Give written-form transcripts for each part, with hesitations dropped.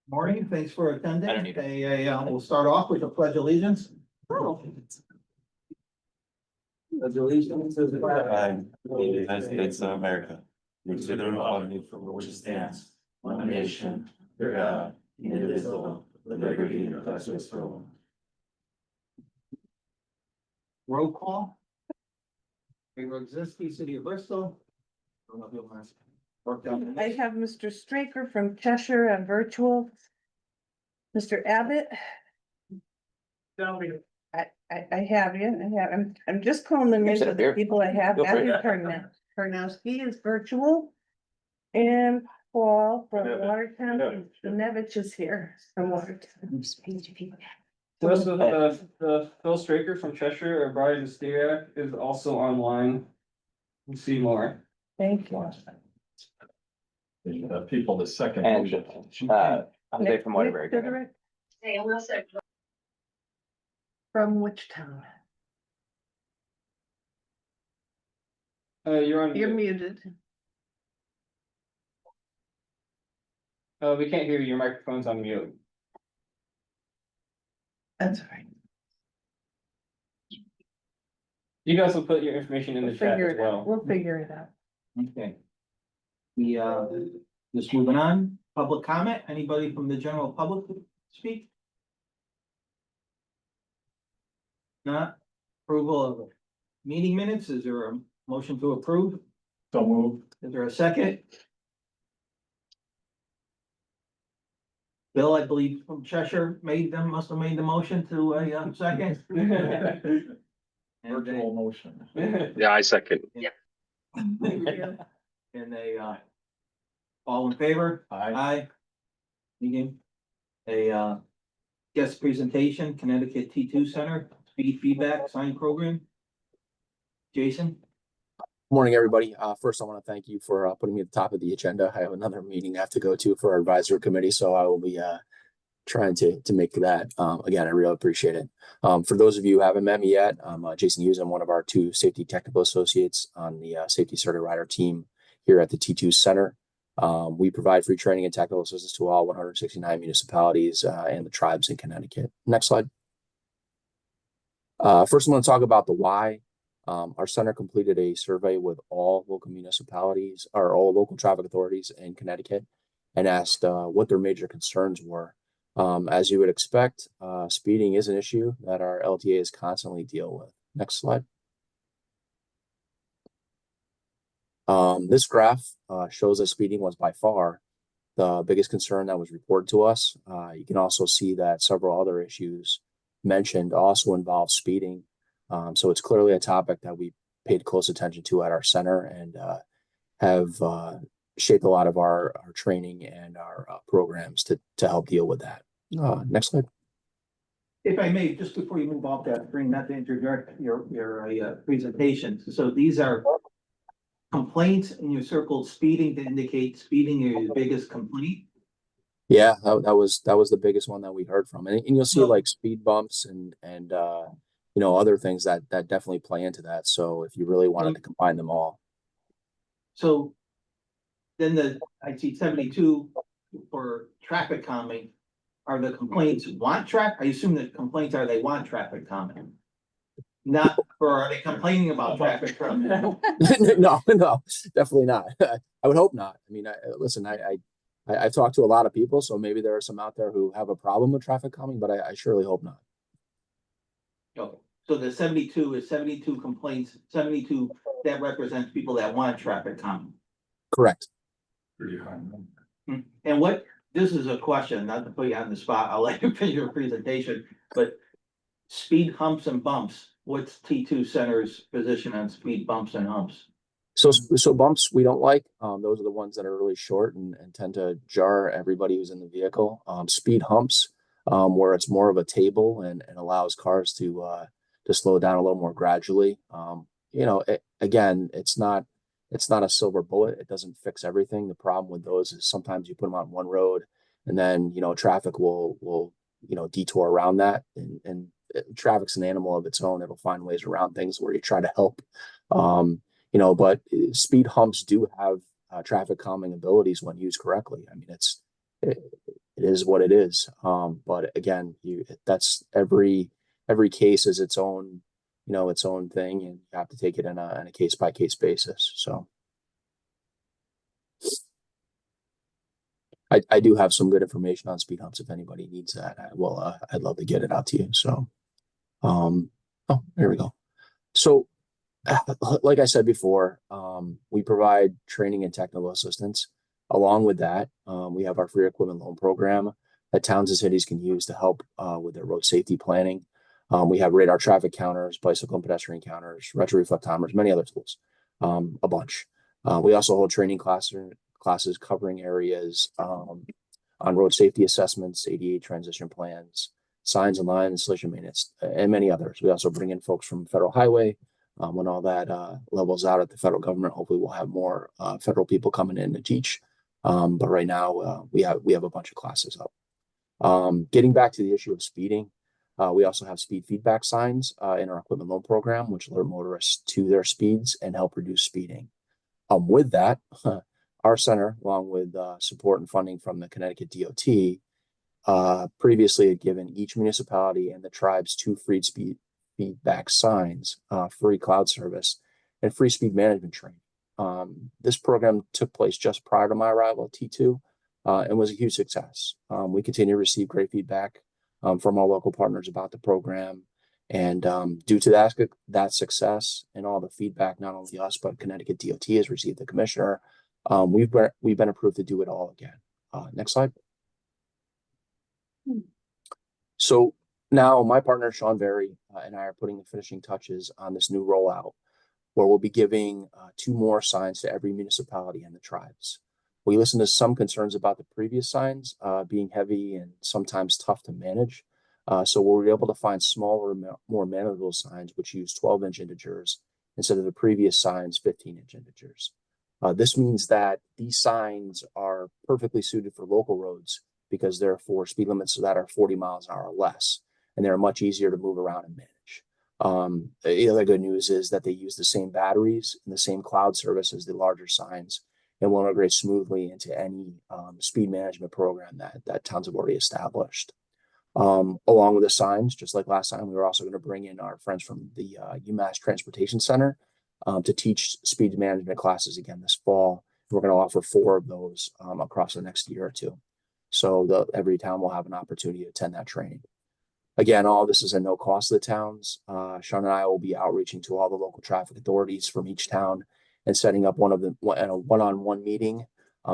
Morning, thanks for I don't attending. need it. We'll start off with the pledge of allegiance. Pledge of allegiance to the flag Of the United States of America, and to the republic for which it stands, one nation, under God, indivisible, with liberty and justice for all. roll call. Existing City of Bristol. I don't know if you want to work down I this. have Mr. Straker from Cheshire on virtual. Mr. Abbott, I have you, I'm just calling the names sit of up the here. people I have. Feel free. Matthew Karnowski is virtual. And Paul from Nevich. Watertown, Nevich is here from Watertown. Most of the Phil Straker from Cheshire or Brian Stiriak is also online. You see more. Thank you. The people, the second. And, motion. Jose from Waterbury. Nick Siderick. From which town? You're on. You're muted. We can't hear you. Your microphone's on mute. That's all right. You guys will put your information in the We'll chat figure as it out. well. We'll figure it out. Okay. Just moving on, public comment, anybody from the general public speak? Not approval of meeting minutes, is there a motion to approve? So move. Is there a second? Bill, I believe from Cheshire must have made the motion to a second. And Virtual motion. Yeah, I second. And they, all in favor? Aye. Aye. Meeting. A, guest presentation, Connecticut T2 Center, speed feedback sign program. Jason? Morning, everybody. First, I want to thank you for putting me at the top of the agenda. I have another meeting I have to go to for our advisory committee, so I will be trying to make that. Again, I really appreciate it. For those of you who haven't met me yet, I'm Jason Hughes. I'm one of our two safety technical associates on the safety certified rider team here at the T2 Center. We provide free training and technical assistance to all 169 municipalities and the tribes in Connecticut. Next slide. First, I'm going to talk about the why. Our center completed a survey with all local municipalities or all local traffic authorities in Connecticut and asked what their major concerns were. As you would expect, speeding is an issue that our LTAs constantly deal with. Next slide. This graph shows that speeding was by far the biggest concern that was reported to us. You can also see that several other issues mentioned also involve speeding. So it's clearly a topic that we paid close attention to at our center and have shaped a lot of our training and our programs to help deal with that. Next slide. If I may, just before you move off that screen, not to interrupt your presentation. So these are complaints and you circled speeding to indicate speeding is your biggest complaint. Yeah, that was the biggest one that we heard from, and you'll see like speed bumps and you know, other things that definitely play into that. So if you really wanted to combine them all. So then I see 72 for traffic calming. Are the complaints I assume the complaints are they want traffic calming. Not, or are they complaining about traffic calming? No, definitely not. I would hope not. I mean, listen, I've talked to a lot of people, so maybe there are some out there who have a problem with traffic calming, but I surely hope not. Okay, so the 72 is 72 complaints, 72 that represents people that want traffic calming. Correct. Pretty high. And what, this is a question, not to put you on the spot, I'll let you finish your presentation, but speed humps and bumps, what's T2 Center's position on speed bumps and humps? So bumps we don't like. Those are the ones that are really short and tend to jar everybody who's in the vehicle. Speed humps, where it's more of a table and allows cars to slow down a little more gradually. You know, again, it's not a silver bullet. It doesn't fix everything. The problem with those is sometimes you put them on one road and then, you know, traffic will detour around that and traffic's an animal of its own. It'll find ways around things where you try to help. But speed humps do have traffic calming abilities when used correctly. I mean, it is what it is. But again, that's every case is its own, its own thing, and you have to take it in a case by case basis. So I do have some good information on speed humps if anybody needs that. I'd love to get it out to you. So, oh, there we go. So, like I said before, we provide training and technical assistance. Along with that, we have our free equipment loan program that towns and cities can use to help with their road safety planning. We have radar traffic counters, bicycle and pedestrian counters, retro reflectometers, many other tools, a bunch. We also hold training classes covering areas on road safety assessments, ADA transition plans, signs and line installation maintenance, and many others. We also bring in folks from federal highway. When all that levels out at the federal government, hopefully we'll have more federal people coming in to teach. But right now we have a bunch of classes up. Getting back to the issue of speeding, we also have speed feedback signs in our equipment loan program, which alert motorists to their speeds and help reduce speeding. With that, our center, along with support and funding from the Connecticut DOT, previously had given each municipality and the tribes 2 free speed feedback signs, free cloud service, and free speed management training. This program took place just prior to my arrival at T2 and was a huge success. We continue to receive great feedback from our local partners about the program. And due to that success and all the feedback, not only us, but Connecticut DOT has received the commissioner, we've been approved to do it all again. Next slide. So now my partner, Sean Berry, and I are putting the finishing touches on this new rollout, where we'll be giving 2 more signs to every municipality and the tribes. We listened to some concerns about the previous signs being heavy and sometimes tough to manage. So we were able to find smaller, more manageable signs, which use 12-inch integers instead of the previous signs, 15-inch integers. This means that these signs are perfectly suited for local roads because they're for speed limits that are 40 miles an hour or less, and they're much easier to move around and manage. The other good news is that they use the same batteries and the same cloud service as the larger signs, and will integrate smoothly into any speed management program that towns have already established. Along with the signs, just like last time, we were also going to bring in our friends from the UMass Transportation Center to teach speed management classes again this fall. We're going to offer 4 of those across the next year or 2. So every town will have an opportunity to attend that training. Again, all this is at no cost to the towns. Sean and I will be outreaching to all the local traffic authorities from each town and setting up a one-on-one meeting.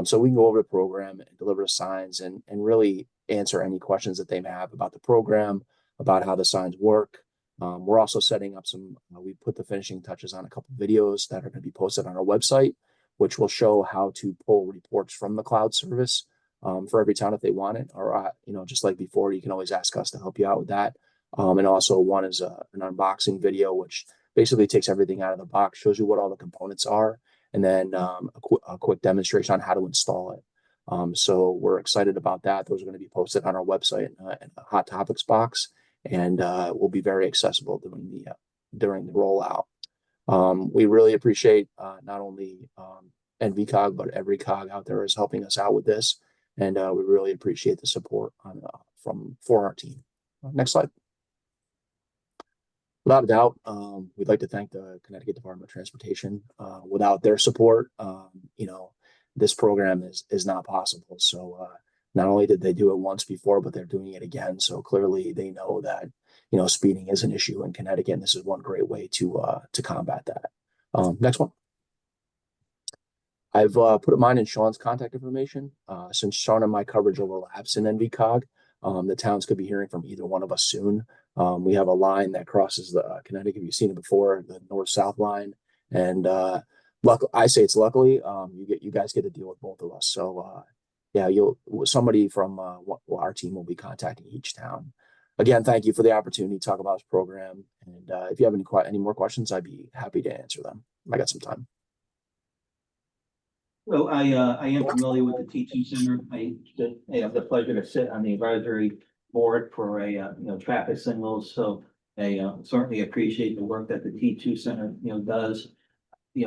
So we can go over the program and deliver the signs and really answer any questions that they may have about the program, about how the signs work. We're also setting up we put the finishing touches on a couple of videos that are going to be posted on our website, which will show how to pull reports from the cloud service for every town if they want it, or just like before, you can always ask us to help you out with that. And also one is an unboxing video, which basically takes everything out of the box, shows you what all the components are, and then a quick demonstration on how to install it. So we're excited about that. Those are going to be posted on our website in a hot topics box, and will be very accessible during the rollout. We really appreciate not only NVCOG, but every COG out there is helping us out with this. And we really appreciate the support for our team. Next slide. Without a doubt, we'd like to thank the Connecticut Department of Transportation. Without their support, this program is not possible. So not only did they do it once before, but they're doing it again. So clearly they know that, speeding is an issue in Connecticut, and this is one great way to combat that. Next one. I've put mine in Sean's contact information. Since Sean and my coverage overlaps in NVCOG, the towns could be hearing from either one of us soon. We have a line that crosses the Connecticut. You've seen it before, the north-south line. And I say it's luckily, you guys get to deal with both of us. So somebody from our team will be contacting each town. Again, thank you for the opportunity to talk about this program. And if you have any more questions, I'd be happy to answer them. I got some time. Well, I am familiar with the teaching center. I have the pleasure to sit on the advisory board for traffic signals. So I certainly appreciate the work that the T2 center, does.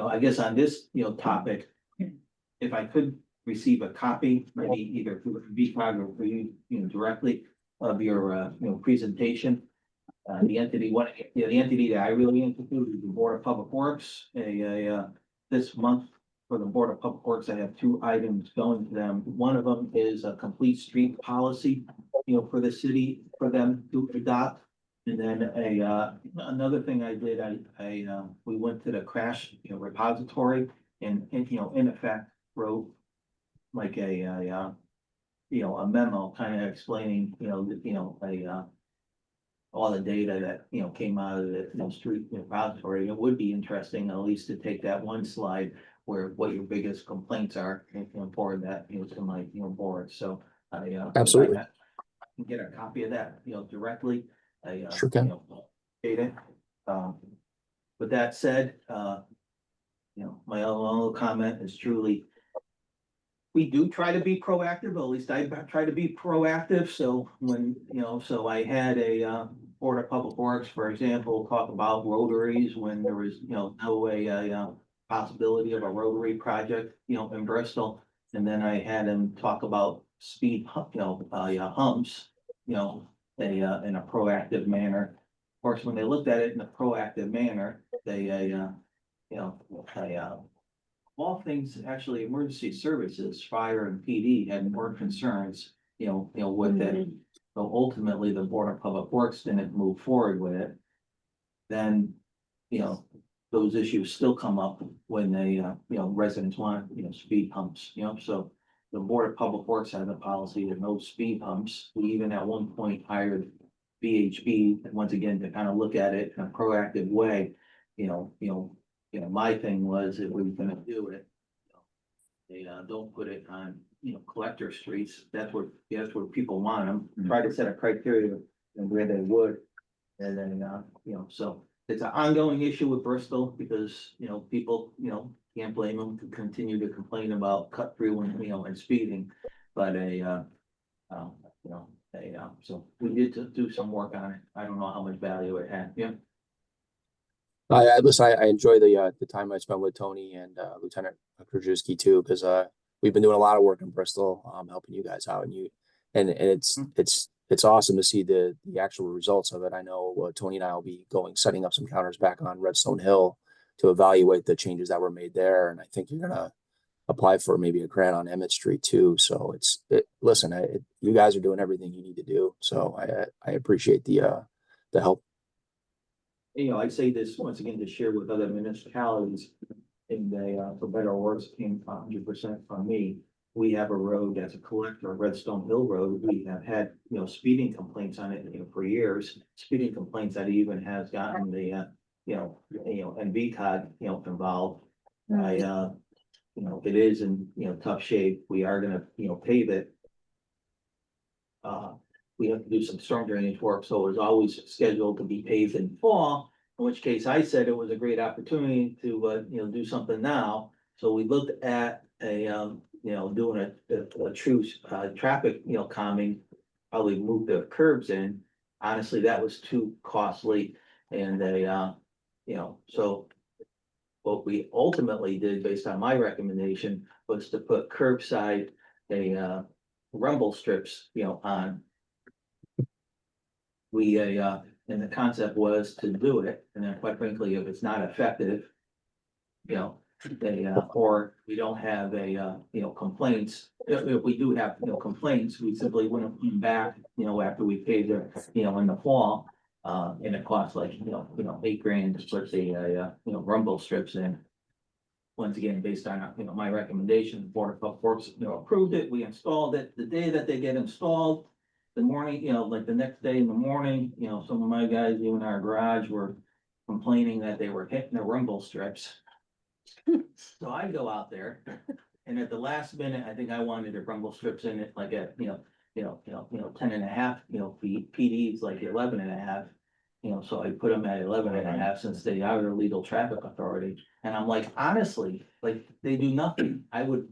I guess on this, topic, if I could receive a copy, maybe either through VCOG or for you, directly of your, presentation. The entity, the entity that I really institute is the Board of Public Works. This month for the Board of Public Works, I have two items going to them. One of them is a complete street policy, for the city, for them to adopt. And then another thing I did, we went to the crash, repository and, in effect, wrote like a memo kind of explaining, all the data that, came out of the, street repository. It would be interesting at least to take that one slide where what your biggest complaints are and forward that, to my, board. So I, Absolutely. I can get a copy of that, directly. I, Sure can. Data. With that said, my own little comment is truly, we do try to be proactive, at least I try to be proactive, so when, so I had a Board of Public Works, for example, talk about rotaries when there was, no way, possibility of a rotary project, in Bristol. And then I had him talk about speed, humps, in a proactive manner. Of course, when they looked at it in a proactive manner, they, all things, actually, emergency services, fire and PD had more concerns, with it. So ultimately, the Board of Public Works didn't move forward with it. Then, those issues still come up when they, residents want, speed humps, so. The Board of Public Works has a policy of no speed humps. We even at one point hired VHB, and once again, to kind of look at it in a proactive way, my thing was if we were gonna do it. They don't put it on, collector streets. That's where people want them. Try to set a criteria and where they would. And then, so it's an ongoing issue with Bristol because, people, can't blame them to continue to complain about cut through and, and speeding. But so we did do some work on it. I don't know how much value it had. Yeah. Listen, I enjoy the time I spent with Tony and Lieutenant Krajewski too, because we've been doing a lot of work in Bristol, helping you guys out, and it's awesome to see the actual results of it. I know Tony and I will be setting up some counters back on Redstone Hill to evaluate the changes that were made there, and I think you're gonna apply for maybe a grant on Emmett Street too. So listen, you guys are doing everything you need to do, so I appreciate the help. I say this once again to share with other municipalities. And they, for better or worse, came 100% from me. We have a road that's a collector, Redstone Hill Road. We have had, speeding complaints on it, for years. Speeding complaints that even has gotten the, NVCOG, involved. It is in, tough shape. We are gonna, pave it. We have to do some storm drainage work, so it was always scheduled to be paved in fall. In which case I said it was a great opportunity to, do something now. So we looked at doing a true, traffic, calming, probably move the curbs in. Honestly, that was too costly and so. What we ultimately did based on my recommendation was to put curbside, rumble strips, on. We, and the concept was to do it, and then quite frankly, if it's not effective. Or we don't have complaints, if we do have, complaints, we simply wouldn't come back, after we paid it, in the fall. And it costs like, $8,000 to put the, rumble strips in. Once again, based on, my recommendation, the Board of Public Works, approved it, we installed it, the day that they get installed. The morning, like the next day in the morning, some of my guys, even in our garage, were complaining that they were hitting the rumble strips. So I go out there, and at the last minute, I think I wanted the rumble strips in it like at, 10.5 feet, PD's like 11.5. So I put them at 11.5 since they are the legal traffic authority. And I'm like, honestly, like, they do nothing. I would,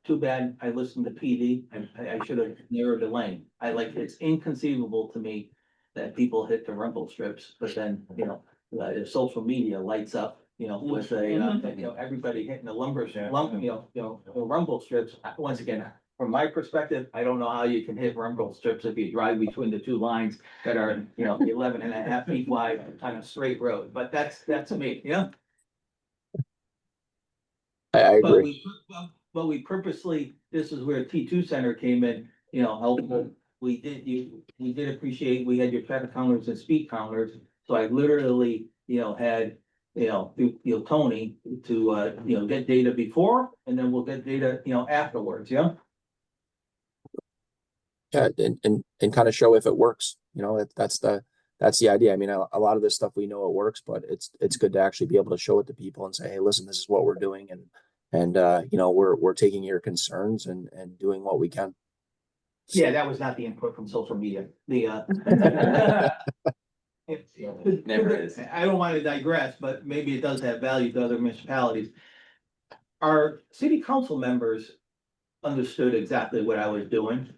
too bad I listened to PD. I should have narrowed the lane. It's inconceivable to me that people hit the rumble strips, but then, social media lights up, with a, everybody hitting the the rumble strips. Once again, from my perspective, I don't know how you can hit rumble strips if you drive between the two lines that are, 11 and a half feet wide on a straight road, but that's me, I But agree. we purposely, this is where T2 Center came in, helpful. We did appreciate, we had your traffic counters and speed counters, so I literally, had, Tony to, get data before, and then we'll get data, afterwards, Yeah, and kind of show if it works, that's the idea. I mean, a lot of this stuff we know it works, but it's good to actually be able to show it to people and say, hey, listen, this is what we're doing, and we're taking your concerns and doing what we can. Yeah, that was not the input from social media, Never is. I don't want to digress, but maybe it does have value to other municipalities. Our city council members understood exactly what I was doing.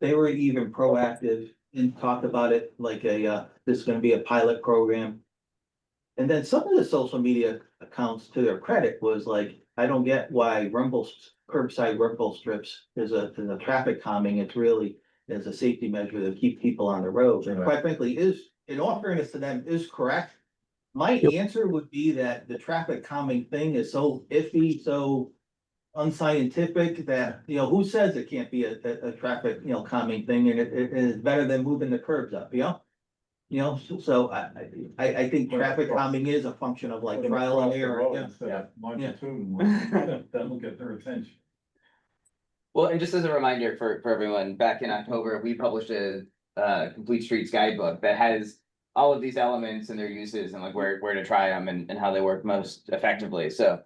They were even proactive and talked about it like this is gonna be a pilot program. And then some of the social media accounts, to their credit, was like, I don't get why curbside rumble strips is a traffic calming. It's really as a safety measure to keep people on the road. And quite frankly, in all fairness to them, is correct. My Yep. answer would be that the traffic calming thing is so iffy, so unscientific that, who says it can't be a traffic, calming thing, and it is better than moving the curbs up, so I think traffic calming is a function of like trial and error, That'll get their attention. Well, and just as a reminder for everyone, back in October, we published a complete streets guidebook that has all of these elements and their uses and like where to try them and how they work most effectively. So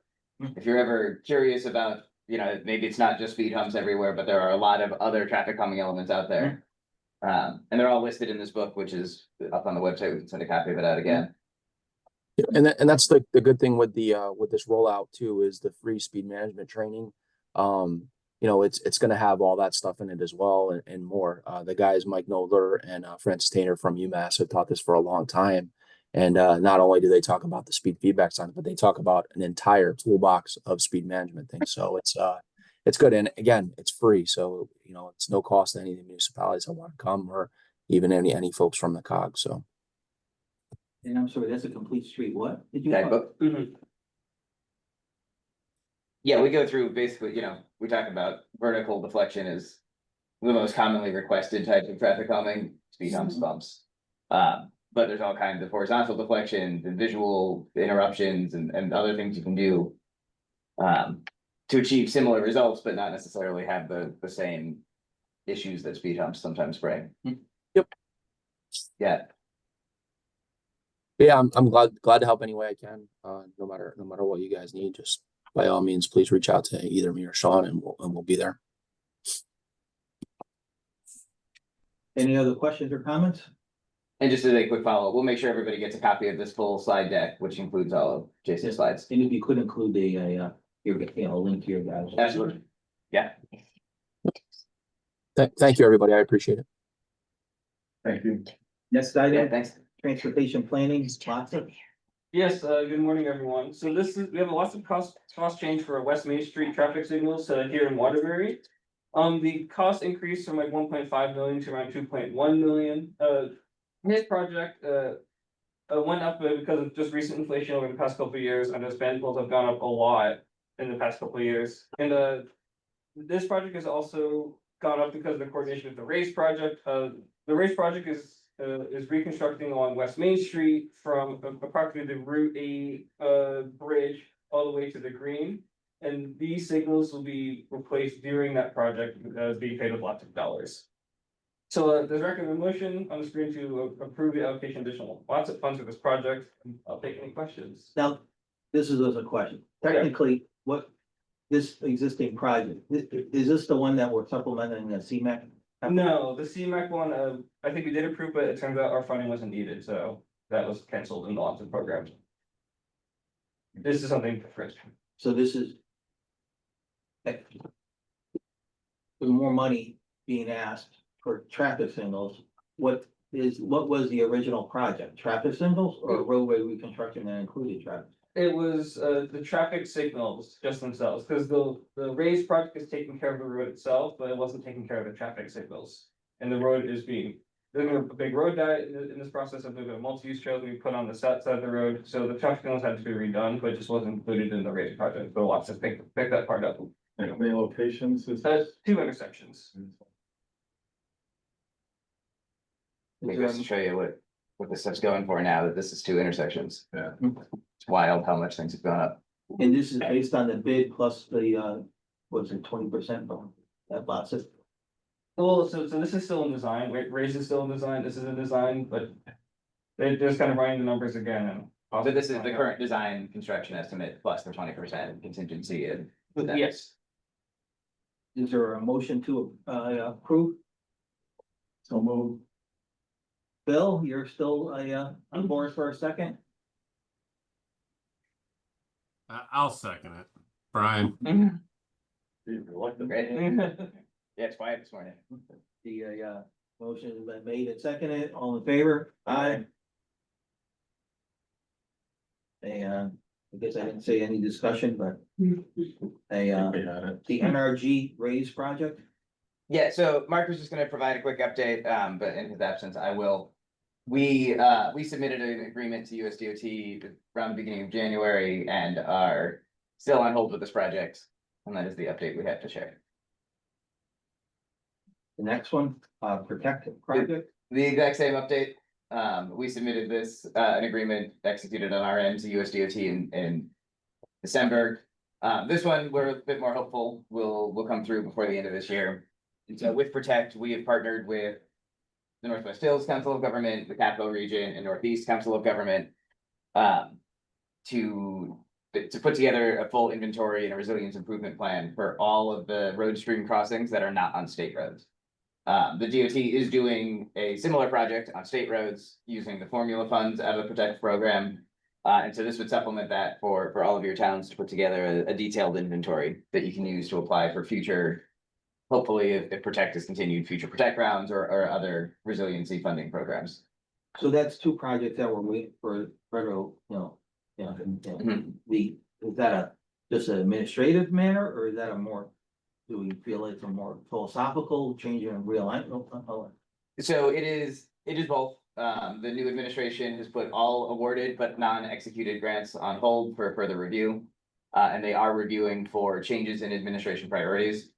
if you're ever curious about, maybe it's not just speed humps everywhere, but there are a lot of other traffic calming elements out there. And they're all listed in this book, which is up on the website. We can send a copy of it out again. Yeah, and that's the good thing with with this rollout too, is the free speed management training. It's going to have all that stuff in it as well and more. The guys Mike Nodler and Francis Tainer from UMass have taught this for a long time, and not only do they talk about the speed feedback sign, but they talk about an entire toolbox of speed management things. So it's good, and again, it's free, so it's no cost to any of the municipalities that want to come, or even any folks from the COG. So. And I'm sorry, that's a complete street, what? Did you? Guidebook. Yeah, we go through basically, we talk about vertical deflection is the most commonly requested type of traffic calming, speed humps, bumps. But there's all kinds of horizontal deflections and visual interruptions and other things you can do to achieve similar results, but not necessarily have the same issues that speed humps sometimes bring. Yep. Yeah. Yeah, I'm glad to help any way I can. No matter what you guys need, just by all means, please reach out to either me or Sean, and we'll be there. Any other questions or comments? And just as a quick follow-up, we'll make sure everybody gets a copy of this full slide deck, which includes all of Jason's slides. And if you could include a link to your guys. Absolutely. Yeah. Thank you, everybody. I appreciate it. Thank you. Next Yeah, item, thanks. transportation planning, Watson. Yes, good morning, everyone. So we have lots of cost change for West Main Street traffic signals here in Waterbury. The cost increased from like 1.5 million to around 2.1 million. His project went up because of just recent inflation over the past couple of years, and his band bills have gone up a lot in the past couple of years. And this project has also gone up because of the coordination with the race project. The race project is reconstructing along West Main Street from approximately the Route 8 bridge all the way to the green. And these signals will be replaced during that project, being paid with lots of dollars. So there's recommended motion on the screen to approve the allocation of additional lots of funds for this project. I'll take any questions. Now, this is a question. Technically, what this existing project, is this the one that we're supplementing the CMAC? No, the CMAC one, I think we did approve, but it turns out our funding wasn't needed, so that was canceled in the lots of programs. This is something different. So this is with more money being asked for traffic signals. What was the original project? Traffic signals or roadway reconstruction that included traffic? It was the traffic signals just themselves, because the raised project is taking care of the road itself, but it wasn't taking care of the traffic signals. And the road is being, there's a big road diet in this process of the multi-use trails we put on the south side of the road, so the traffic signals had to be redone, but it just wasn't included in the raised project, but lots to pick that part up. And how many locations is That's this? 2 intersections. I think just to show you what this stuff's going for now, that this is 2 intersections. Yeah. It's wild how much things have gone up. And this is based on the bid plus the, what's it, 20% from that lot system? Well, so this is still in design, raise is still in design, this is in design, but they're just kind of running the numbers again and. So this is the current design construction estimate plus the 20% contingency and. Yes, Is there a motion to approve? So move. Bill, you're still on board for a second? I'll second it. Brian, You're reluctant. Great. Yeah, it's quiet this morning. The motion has been made and seconded, all in favor? Aye. And I guess I didn't say any discussion, but We had it. the NRG raise project, Yeah, so Mark was just gonna provide a quick update, but in his absence, I will. We submitted an agreement to USDOT around the beginning of January and are still on hold with this project. And that is the update we have to share. the next one, protective project, The exact same update. We submitted this, an agreement executed on our end to USDOT in December. This one, we're a bit more hopeful will come through before the end of this year. And so with Protect, we have partnered with the Northwest Hills Council of Government, the Capital Region and Northeast Council of Government. To put together a full inventory and a resilience improvement plan for all of the road stream crossings that are not on state roads. The DOT is doing a similar project on state roads using the formula funds out of the Protect program. And so this would supplement that for all of your towns to put together a detailed inventory that you can use to apply for future. Hopefully, if Protect is continued, future Protect rounds or other resiliency funding programs. so that's 2 projects that were waiting for federal, is that just an administrative matter, or is that a more? Do we feel it's a more philosophical change in realignment? So it is both. The new administration has put all awarded but non-executed grants on hold for further review. And they are reviewing for changes in administration priorities.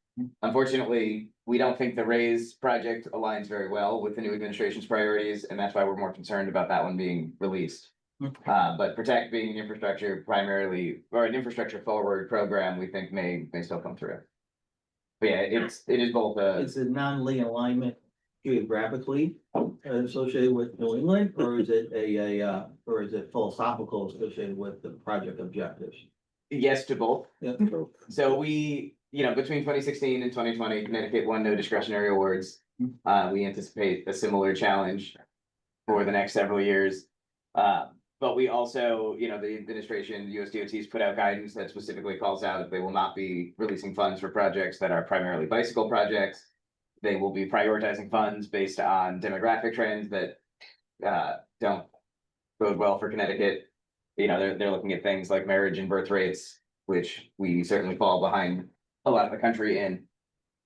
Unfortunately, we don't think the RAISE project aligns very well with the new administration's priorities, and that's why we're more concerned about that one being released. But Protect being an infrastructure primarily, or an infrastructure forward program, we think may still come through. But yeah, it is both Is it non-lane alignment geographically associated with New England, or is it or is it philosophical associated with the project objectives? yes to both. Yeah. So we, between 2016 and 2020, Connecticut won no discretionary awards. We anticipate a similar challenge for the next several years. But we also, the administration, USDOT's put out guidance that specifically calls out that they will not be releasing funds for projects that are primarily bicycle projects. They will be prioritizing funds based on demographic trends that don't bode well for Connecticut. They're looking at things like marriage and birth rates, which we certainly fall behind a lot of the country in.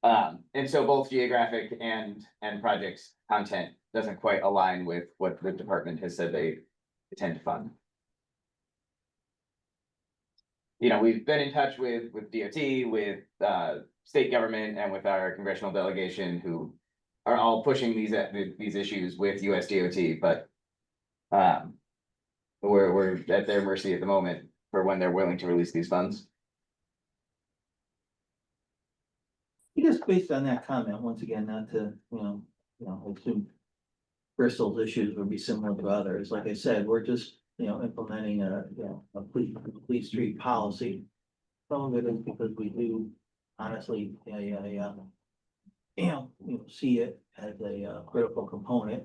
And so both geographic and projects content doesn't quite align with what the department has said they tend to fund. We've been in touch with DOT, with state government and with our congressional delegation who are all pushing these issues with USDOT, but we're at their mercy at the moment for when they're willing to release these funds. Just based on that comment, once again, not to, assume Bristol's issues would be similar to others. Like I said, we're just, implementing a complete street policy. Some of it is because we do honestly, see it as a critical component,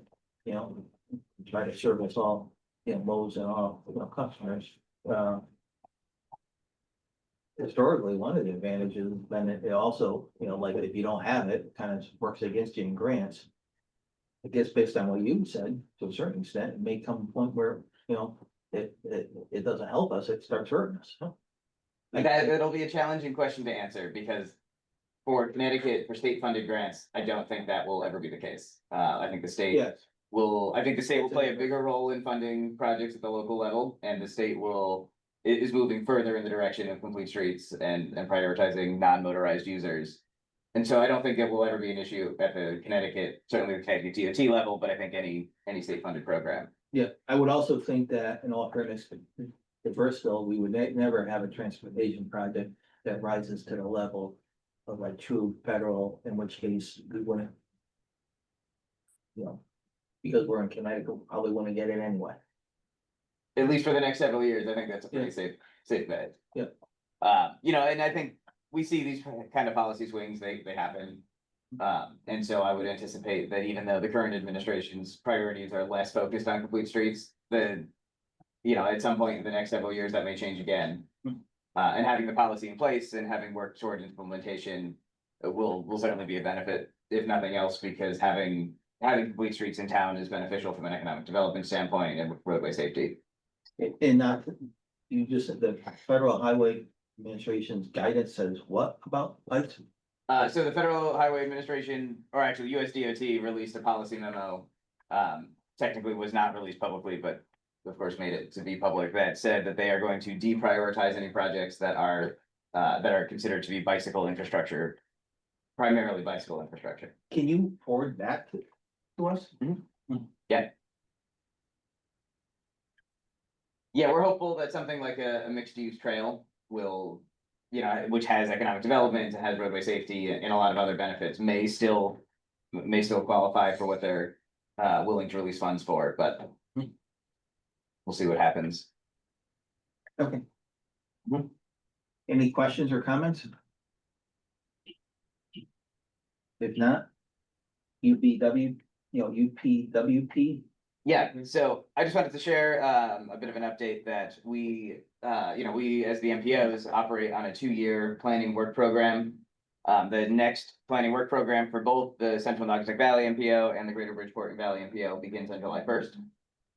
try to service all, modes and all, customers. Historically, one of the advantages has been it also, like if you don't have it, it kind of works against you in grants. I guess based on what you said, to a certain extent, it may come a point where, it doesn't help us, it starts hurting us. That'll be a challenging question to answer because for Connecticut, for state funded grants, I don't think that will ever be the case. I think the state Yes, I think the state will play a bigger role in funding projects at the local level, and the state is moving further in the direction of complete streets and prioritizing non-motorized users. And so I don't think it will ever be an issue at the Connecticut, certainly the Connecticut DOT level, but I think any state funded program. yeah, I would also think that in all fairness, to Bristol, we would never have a transportation project that rises to the level of like true federal, in which case we wouldn't. You know, because we're in Connecticut, we probably wouldn't get it anyway. At least for the next several years, I think that's a pretty safe bet. Yeah. You know, and I think we see these kind of policy swings, they happen. And so I would anticipate that even though the current administration's priorities are less focused on complete streets, at some point in the next several years, that may change again. And having the policy in place and having worked toward implementation will certainly be a benefit, if nothing else, because having complete streets in town is beneficial from an economic development standpoint and roadway safety. And not, you just said the Federal Highway Administration's guidance says what about lights? So the Federal Highway Administration, or actually USDOT, released a policy memo. Technically was not released publicly, but of course made it to be public, that said that they are going to deprioritize any projects that are considered to be bicycle infrastructure, primarily bicycle infrastructure. Can you forward that to us? Yeah, we're hopeful that something like a mixed use trail will, which has economic development and has roadway safety and a lot of other benefits, may still qualify for what they're willing to release funds for, but we'll see what happens. Okay. Any questions or comments? If not, UPWP. Yeah, so I just wanted to share a bit of an update that we as the MPOs operate on a 2-year planning work program. The next planning work program for both the Central Naugatuck+Valley MPO and the Greater Bridgeport Valley MPO begins on July 1st.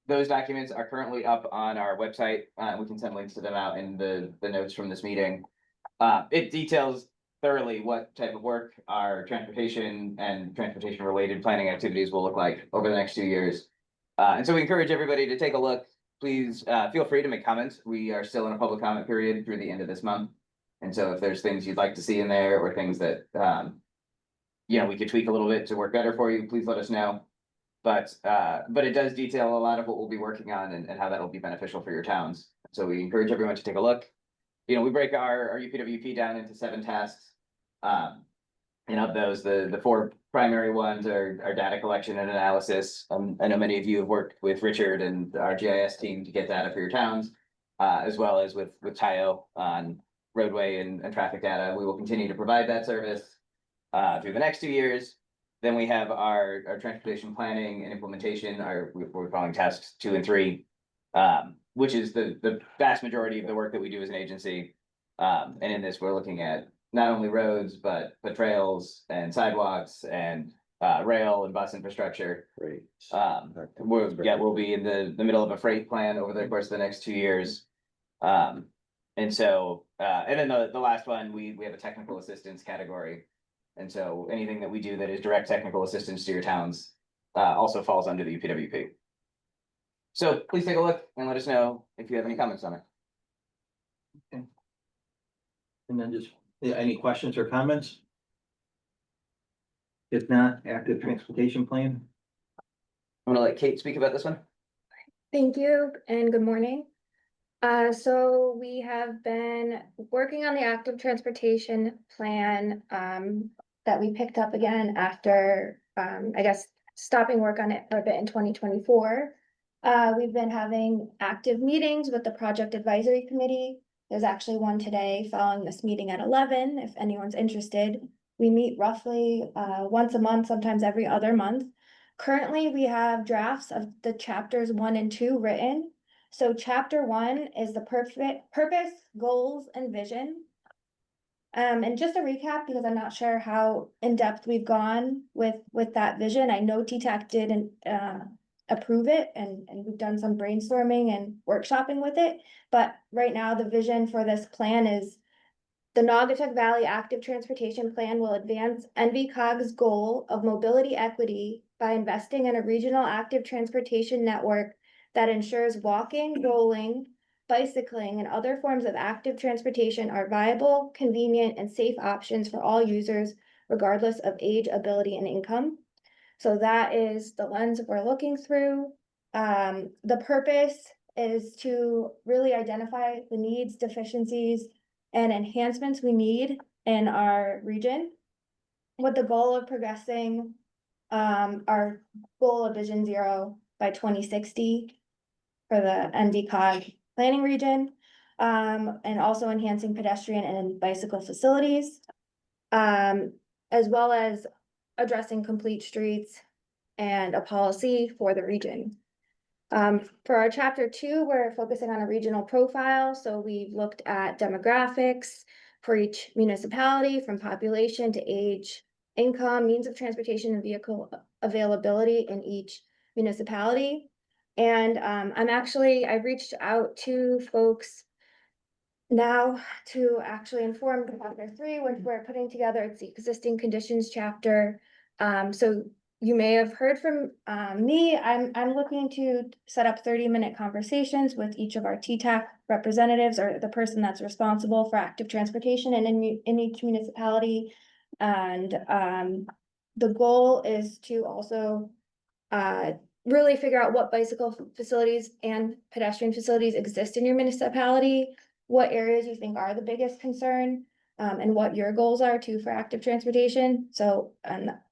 Those documents are currently up on our website. We can send links to them out in the notes from this meeting. It details thoroughly what type of work our transportation and transportation related planning activities will look like over the next 2 years. And so we encourage everybody to take a look. Please feel free to make comments. We are still in a public comment period through the end of this month. And so if there's things you'd like to see in there or things that, we could tweak a little bit to work better for you, please let us know. But it does detail a lot of what we'll be working on and how that will be beneficial for your towns. So we encourage everyone to take a look. We break our UPWP down into 7 tasks. And of those, the 4 primary ones are data collection and analysis. I know many of you have worked with Richard and our GIS team to get data for your towns, as well as with Tayo on roadway and traffic data. We will continue to provide that service through the next 2 years. Then we have our transportation planning and implementation, we're calling tasks 2 and 3, which is the vast majority of the work that we do as an agency. And in this, we're looking at not only roads, but trails and sidewalks and rail and bus infrastructure. Great. We'll be in the middle of a freight plan over the course of the next 2 years. And so, and then the last one, we have a technical assistance category. And so anything that we do that is direct technical assistance to your towns also falls under the UPWP. So please take a look and let us know if you have any comments on it. Okay. And then just, any questions or comments? If not, active transportation plan. I'm gonna let Kate speak about this one. Thank you and good morning. So we have been working on the active transportation plan that we picked up again after stopping work on it for a bit in 2024. We've been having active meetings with the project advisory committee. There's actually one today following this meeting at 11, if anyone's interested. We meet roughly once a month, sometimes every other month. Currently, we have drafts of the chapters 1 and 2 written. So chapter 1 is the purpose, goals, and vision. And just a recap, because I'm not sure how in depth we've gone with that vision. I know TTAC did approve it, and we've done some brainstorming and workshopping with it. But right now, the vision for this plan is the Naugatuck+Valley Active Transportation Plan will advance NVCOG's goal of mobility equity by investing in a regional active transportation network that ensures walking, rolling, bicycling, and other forms of active transportation are viable, convenient, and safe options for all users, regardless of age, ability, and income. So that is the lens we're looking through. The purpose is to really identify the needs, deficiencies, and enhancements we need in our region, with the goal of progressing our goal of Vision Zero by 2060 for the NVCOG planning region, and also enhancing pedestrian and bicycle facilities, as well as addressing complete streets and a policy for the region. For our chapter 2, we're focusing on a regional profile. So we've looked at demographics for each municipality, from population to age, income, means of transportation, and vehicle availability in each municipality. And I've reached out to folks now to actually inform chapter 3, which we're putting together. It's the existing conditions chapter. So you may have heard from me. I'm looking to set up 30-minute conversations with each of our TTAC representatives, or the person that's responsible for active transportation and in each municipality. And the goal is to also really figure out what bicycle facilities and pedestrian facilities exist in your municipality, what areas you think are the biggest concern, and what your goals are too for active transportation. So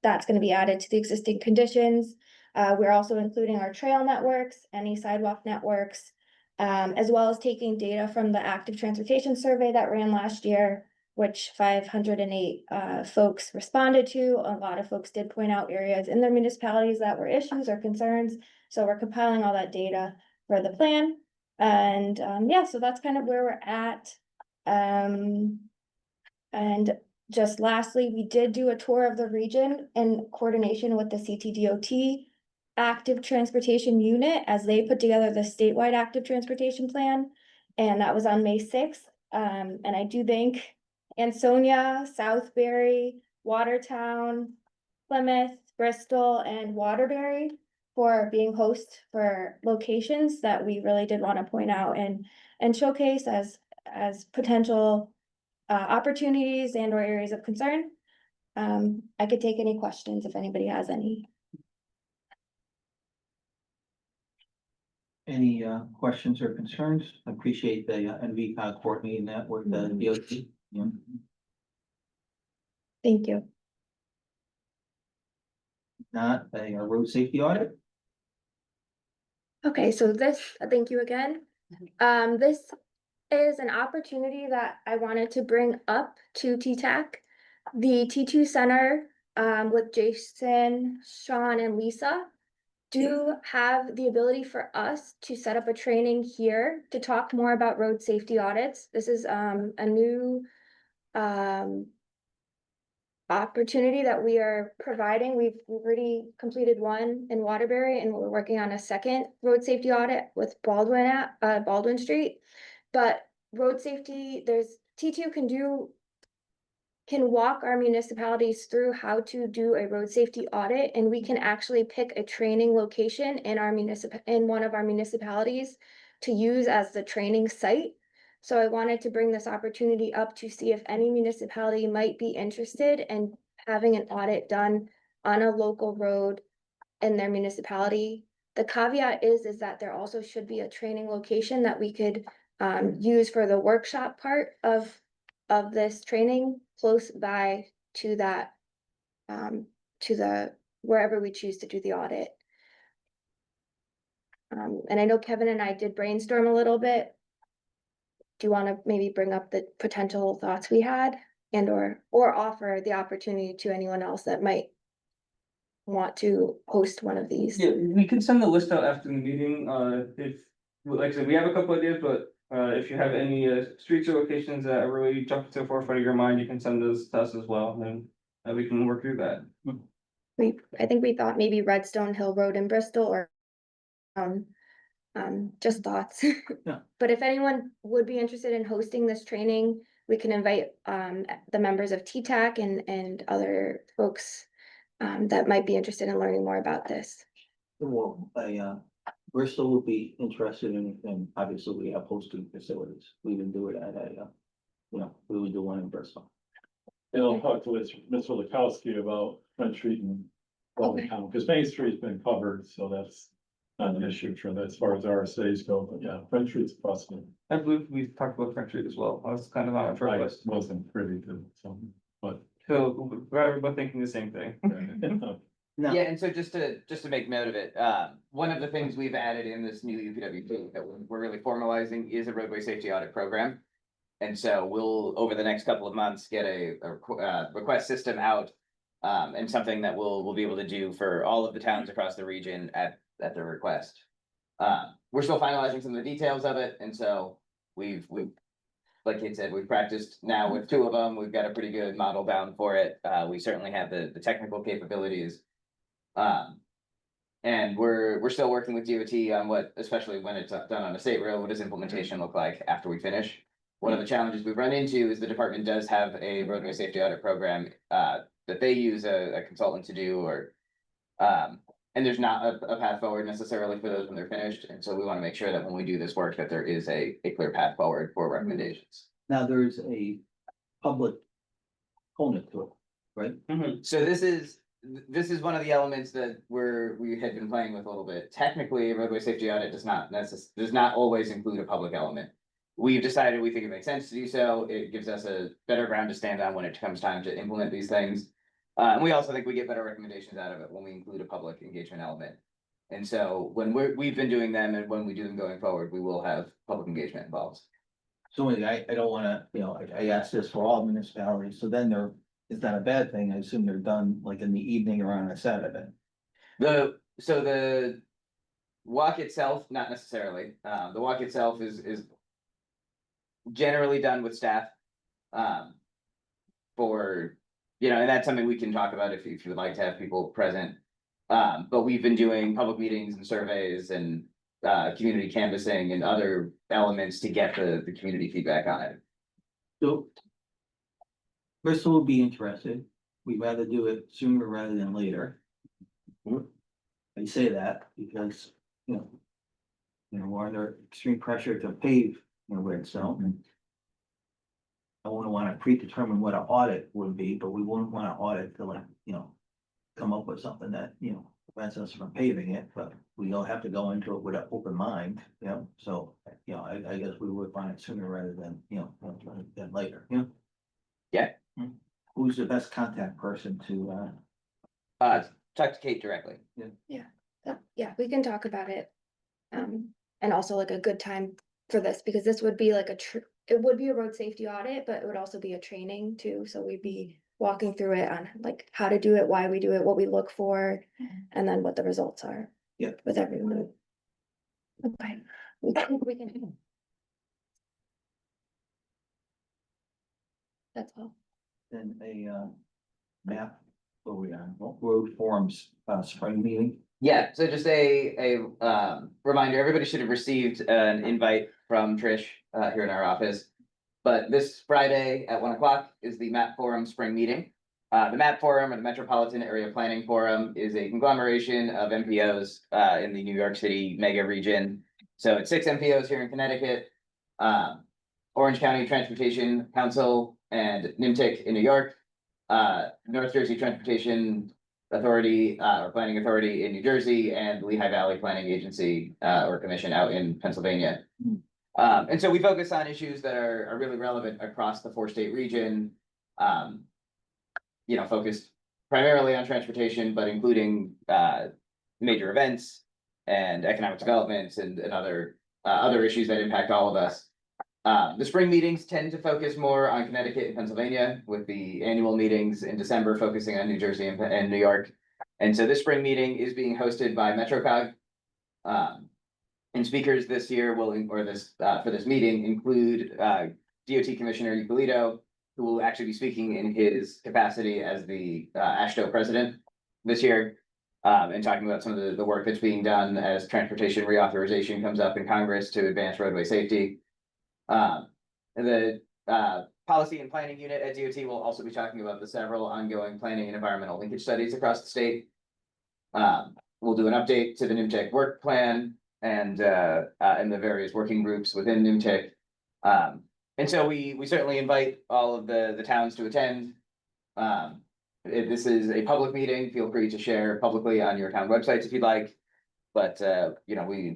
that's going to be added to the existing conditions. We're also including our trail networks, any sidewalk networks, as well as taking data from the active transportation survey that ran last year, which 508 folks responded to. A lot of folks did point out areas in their municipalities that were issues or concerns. So we're compiling all that data for the plan. And yeah, so that's kind of where we're at. And just lastly, we did do a tour of the region in coordination with the CTDOT Active Transportation Unit as they put together the statewide active transportation plan. And that was on May 6th. And I do thank Ansonia, Southbury, Watertown, Plymouth, Bristol, and Waterbury for being hosts for locations that we really did want to point out and showcase as potential opportunities and or areas of concern. I could take any questions if anybody has any. Any questions or concerns? I appreciate the NVCOG coordinating that with the DOT. Yeah. Thank you. Not a road safety audit. Okay, so thank you again. This is an opportunity that I wanted to bring up to TTAC. The T2 Center with Jason, Sean, and Lisa do have the ability for us to set up a training here to talk more about road safety audits. This is a new opportunity that we are providing. We've already completed one in Waterbury, and we're working on a second road safety audit with Baldwin at Baldwin Street. But road safety, there's T2 can walk our municipalities through how to do a road safety audit, and we can actually pick a training location in one of our municipalities to use as the training site. So I wanted to bring this opportunity up to see if any municipality might be interested in having an audit done on a local road in their municipality. The caveat is that there also should be a training location that we could use for the workshop part of this training close by to that, to the wherever we choose to do the audit. And I know Kevin and I did brainstorm a little bit. Do you want to maybe bring up the potential thoughts we had and or offer the opportunity to anyone else that might want to host one of these? Yeah, we can send the list out after the meeting, if, like I said, we have a couple ideas, but if you have any streets or locations that really jump to the forefront of your mind, you can send those to us as well, and we can work through that. I think we thought maybe Redstone Hill Road in Bristol or just thoughts. Yeah. But if anyone would be interested in hosting this training, we can invite the members of TTAC and other folks that might be interested in learning more about this. Well, Bristol would be interested in, and obviously we have hosting facilities. We would do it at we would do one in Bristol. And I'll talk to Mr. Lukowski about Front Street and Okay. Town, because Main Street's been covered, so that's not an issue for that as far as RSA's go, but yeah, Front Street's possible. I believe we've talked about Front Street as well. I was kind of on a short I list. wasn't privy to some, but. So we're both thinking the same thing. Now, Yeah, and so just to make note of it, one of the things we've added in this new UPWP that we're really formalizing is a roadway safety audit program. And so we'll, over the next couple of months, get a request system out. And something that we'll be able to do for all of the towns across the region at their request. We're still finalizing some of the details of it, and so we've like Kate said, we've practiced now with 2 of them. We've got a pretty good model bound for it. We certainly have the technical capabilities. And we're still working with DOT on what, especially when it's done on a state road, what does implementation look like after we finish? One of the challenges we've run into is the department does have a roadway safety audit program that they use a consultant to do, or and there's not a path forward necessarily for those when they're finished. And so we want to make sure that when we do this work, that there is a clear path forward for recommendations. now there's a public component to it, right? So this is one of the elements that we had been playing with a little bit. Technically, a roadway safety audit does not always include a public element. We've decided we think it makes sense to do so. It gives us a better ground to stand on when it comes time to implement these things. And we also think we get better recommendations out of it when we include a public engagement element. And so when we've been doing them, and when we do them going forward, we will have public engagement involved. So I don't wanna, I asked this for all municipalities, so then is that a bad thing? I assume they're done like in the evening or on a Saturday. So the walk itself, not necessarily. The walk itself is generally done with staff. And that's something we can talk about if you would like to have people present. But we've been doing public meetings and surveys and community canvassing and other elements to get the community feedback on it. So Bristol would be interested. We'd rather do it sooner rather than later. I say that because, we're under extreme pressure to pave, where it's so. I wouldn't want to predetermine what an audit would be, but we wouldn't want to audit to come up with something that, prevents us from paving it, but we don't have to go into it with an open mind, so, I guess we would want it sooner rather than, than later, Yeah. Who's the best contact person to, Talk to Kate directly. Yeah, we can talk about it. And also like a good time for this, because this would be like it would be a road safety audit, but it would also be a training too. So we'd be walking through it on like how to do it, why we do it, what we look for, and then what the results are. Yeah. With everyone. Okay. We can. That's all. then a, map, where we are, road forums, spring meeting. Yeah, so just a reminder, everybody should have received an invite from Trish here in our office. But this Friday at 1 o'clock is the MAP Forum Spring Meeting. The MAP Forum, or the Metropolitan Area Planning Forum, is a conglomeration of MPOs in the New York City mega region. So it's 6 MPOs here in Connecticut, Orange County Transportation Council and NVCOG in New York, North Jersey Transportation Authority or Planning Authority in New Jersey, and Lehigh Valley Planning Agency or Commission out in Pennsylvania. And so we focus on issues that are really relevant across the 4-state region. Focused primarily on transportation, but including major events and economic developments and other issues that impact all of us. The spring meetings tend to focus more on Connecticut and Pennsylvania, with the annual meetings in December focusing on New Jersey and New York. And so this spring meeting is being hosted by NVCOG. And speakers this year for this meeting include DOT Commissioner Ippolito, who will actually be speaking in his capacity as the AASHTO president this year. And talking about some of the work that's being done as transportation reauthorization comes up in Congress to advance roadway safety. The policy and planning unit at DOT will also be talking about the several ongoing planning and environmental linkage studies across the state. We'll do an update to the NVCOG work plan and the various working groups within NVCOG. And so we certainly invite all of the towns to attend. If this is a public meeting, feel free to share publicly on your town websites if you'd like. But you know,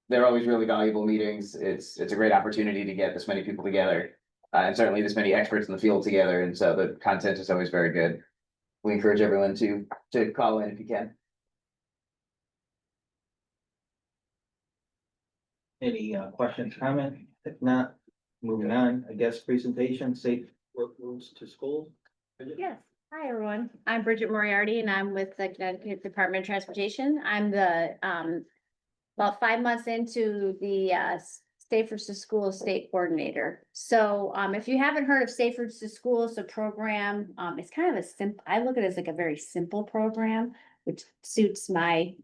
they're always really valuable meetings. It's a great opportunity to get this many people together. And certainly this many experts in the field together, and so the content is always very good. We encourage everyone to call in if you can. Any questions, comments? If not, moving on, I guess, presentation, safe work routes to school. Yes, hi, everyone. I'm Bridget Moriarty and I'm with the Connecticut Department of Transportation. I'm the, about 5 months into the, Safe Routes to School State Coordinator. So, if you haven't heard of Safe Routes to School, it's a program, it's kind of a simple, I look at it as like a very simple program, which suits my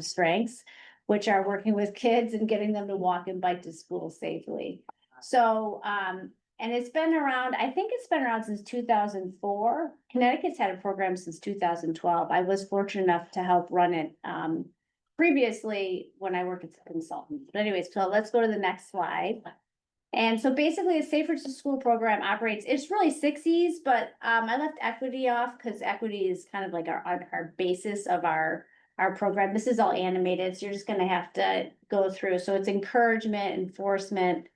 strengths, which are working with kids and getting them to walk and bike to school safely. So, and it's been around, I think it's been around since 2004. Connecticut's had a program since 2012. I was fortunate enough to help run it previously when I worked as a consultant. But anyways, so let's go to the next slide. And so basically the Safe Routes to School program operates, it's really 6 E's, but I left equity off because equity is kind of like our basis of our program. This is all animated, so you're just gonna have to go through. So it's encouragement, enforcement,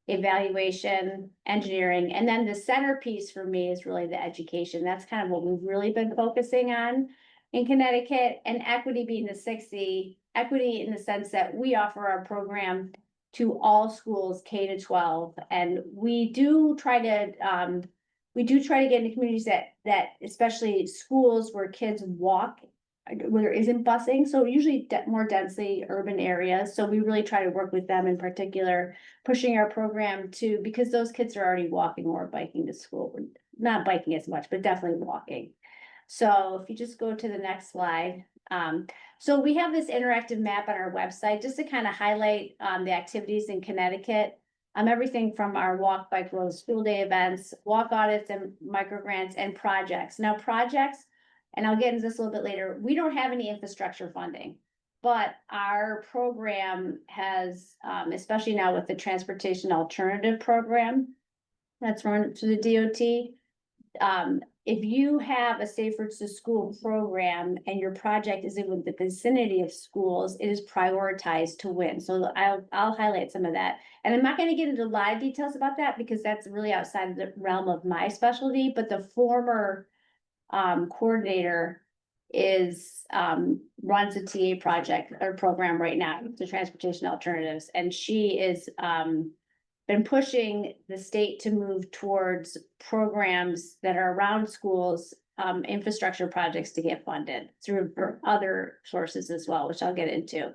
evaluation, engineering, and then the centerpiece for me is really the education. That's kind of what we've really been focusing on in Connecticut, and equity being the 6E, equity in the sense that we offer our program to all schools K to 12, and we do try to get into communities that especially schools where kids walk, where there isn't busing, so usually more densely urban areas. So we really try to work with them in particular, pushing our program to, because those kids are already walking or biking to school, not biking as much, but definitely walking. So if you just go to the next slide. So we have this interactive map on our website just to kind of highlight the activities in Connecticut. Everything from our walk, bike, road, school day events, walk audits and micro grants and projects. Now projects, and I'll get into this a little bit later, we don't have any infrastructure funding, but our program has, especially now with the transportation alternative program that's run through the DOT. If you have a Safe Routes to School program and your project is in the vicinity of schools, it is prioritized to win. So I'll highlight some of that. And I'm not going to get into a lot of details about that because that's really outside of the realm of my specialty, but the former coordinator runs a TA project or program right now, the transportation alternatives, and she is been pushing the state to move towards programs that are around schools, infrastructure projects to get funded through other sources as well, which I'll get into.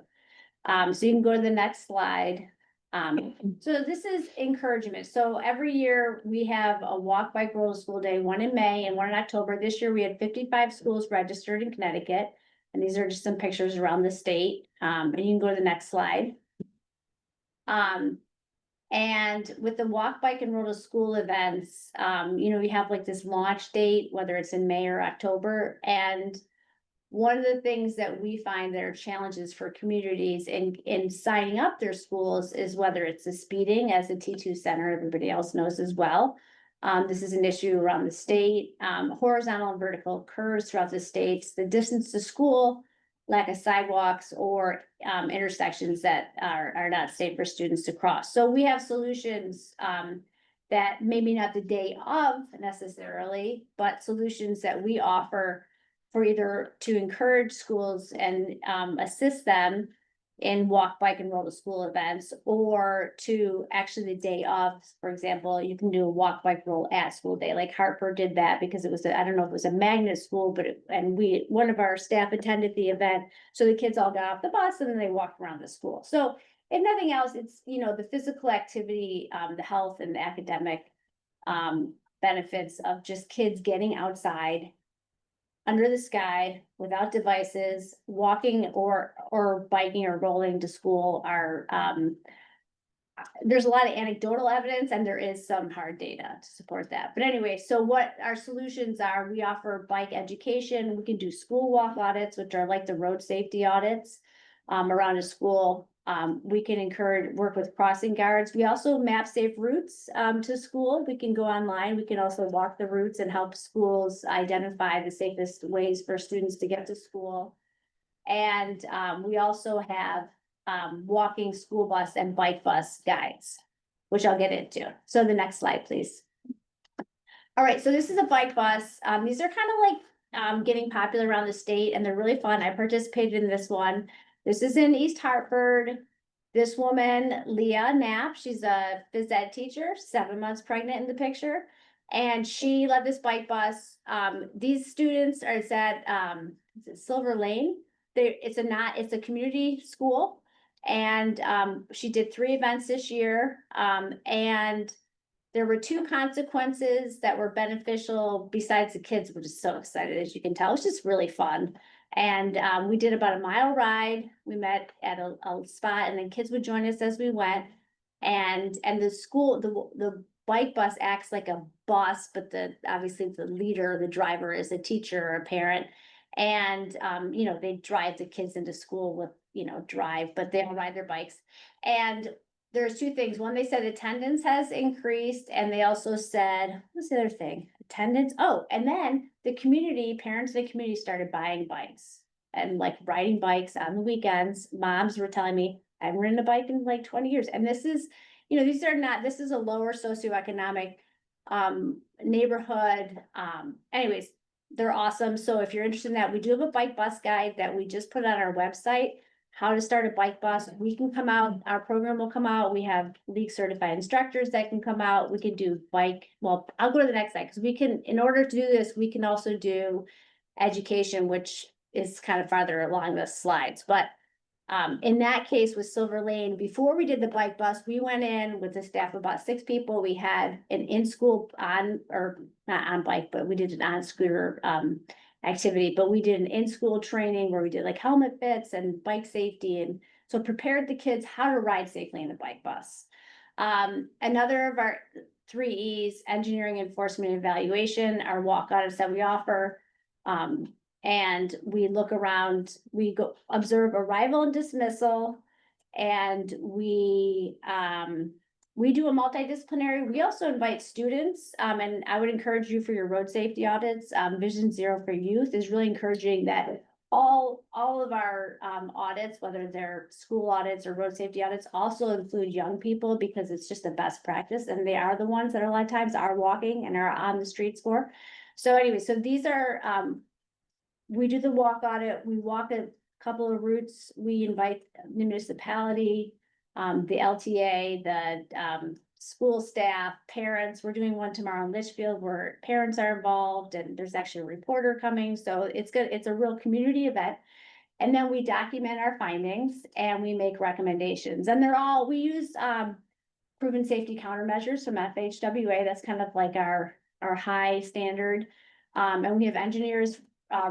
So you can go to the next slide. So this is encouragement. So every year we have a walk, bike, roll school day, one in May and one in October. This year we had 55 schools registered in Connecticut. And these are just some pictures around the state. And you can go to the next slide. And with the walk, bike, and roll to school events, we have like this launch date, whether it's in May or October. And one of the things that we find that are challenges for communities in signing up their schools is whether it's the speeding, as the T2 Center, everybody else knows as well. This is an issue around the state, horizontal and vertical curves throughout the states, the distance to school, lack of sidewalks, or intersections that are not safe for students to cross. So we have solutions that maybe not the day of necessarily, but solutions that we offer for either to encourage schools and assist them in walk, bike, and roll to school events, or to actually the day of, for example, you can do a walk, bike, roll at school day. Like Hartford did that because it was, I don't know if it was a magnet school, but one of our staff attended the event. So the kids all got off the bus and then they walked around the school. So if nothing else, it's, the physical activity, the health and the academic benefits of just kids getting outside, under the sky, without devices, walking or biking or rolling to school are, there's a lot of anecdotal evidence and there is some hard data to support that. But anyway, so what our solutions are, we offer bike education, we can do school walk audits, which are like the road safety audits around a school. We can work with crossing guards. We also map safe routes to school. We can go online. We can also walk the routes and help schools identify the safest ways for students to get to school. And we also have walking school bus and bike bus guides, which I'll get into. So the next slide, please. All right, so this is a bike bus. These are kind of like getting popular around the state and they're really fun. I participated in this one. This is in East Hartford. This woman, Leah Knapp, she's a phys ed teacher, 7 months pregnant in the picture. And she led this bike bus. These students are at is it Silver Lane? It's a community school. And she did 3 events this year. And there were 2 consequences that were beneficial besides the kids were just so excited, as you can tell. It's just really fun. And we did about a mile ride. We met at a spot and then kids would join us as we went. And the school, the bike bus acts like a bus, but obviously the leader, the driver is a teacher or a parent. And you know, they drive the kids into school with, you know, but they don't ride their bikes. And there's 2 things. One, they said attendance has increased, and they also said, what's the other thing? Attendance. Oh, and then the community, parents in the community started buying bikes and like riding bikes on the weekends. Moms were telling me, I haven't ridden a bike in like 20 years. And this is, you know, this is a lower socioeconomic neighborhood. Anyways, they're awesome. So if you're interested in that, we do have a bike bus guide that we just put on our website. How to start a bike bus. We can come out, our program will come out. We have league certified instructors that can come out. We can do well, I'll go to the next slide because we can, in order to do this, we can also do education, which is kind of farther along the slides. But in that case with Silver Lane, before we did the bike bus, we went in with a staff of about 6 people. We had an in-school or not on bike, but we did an on-scooter activity, but we did an in-school training where we did like helmet fits and bike safety. And so prepared the kids how to ride safely in a bike bus. Another of our 3 E's, engineering, enforcement, evaluation, our walk audits that we offer. And we look around, we go observe arrival and dismissal, and we do a multidisciplinary. We also invite students, and I would encourage you for your road safety audits. Vision Zero for Youth is really encouraging that all of our audits, whether they're school audits or road safety audits, also include young people because it's just a best practice, and they are the ones that a lot of times are walking and are on the streets for. So anyway, so these are we do the walk audit. We walk a couple of routes. We invite the municipality, the LTA, the school staff, parents. We're doing one tomorrow in Litchfield where parents are involved and there's actually a reporter coming. So it's good. It's a real community event. And then we document our findings and we make recommendations. And we use proven safety countermeasures from FHWA. That's kind of like our high standard. And we have engineers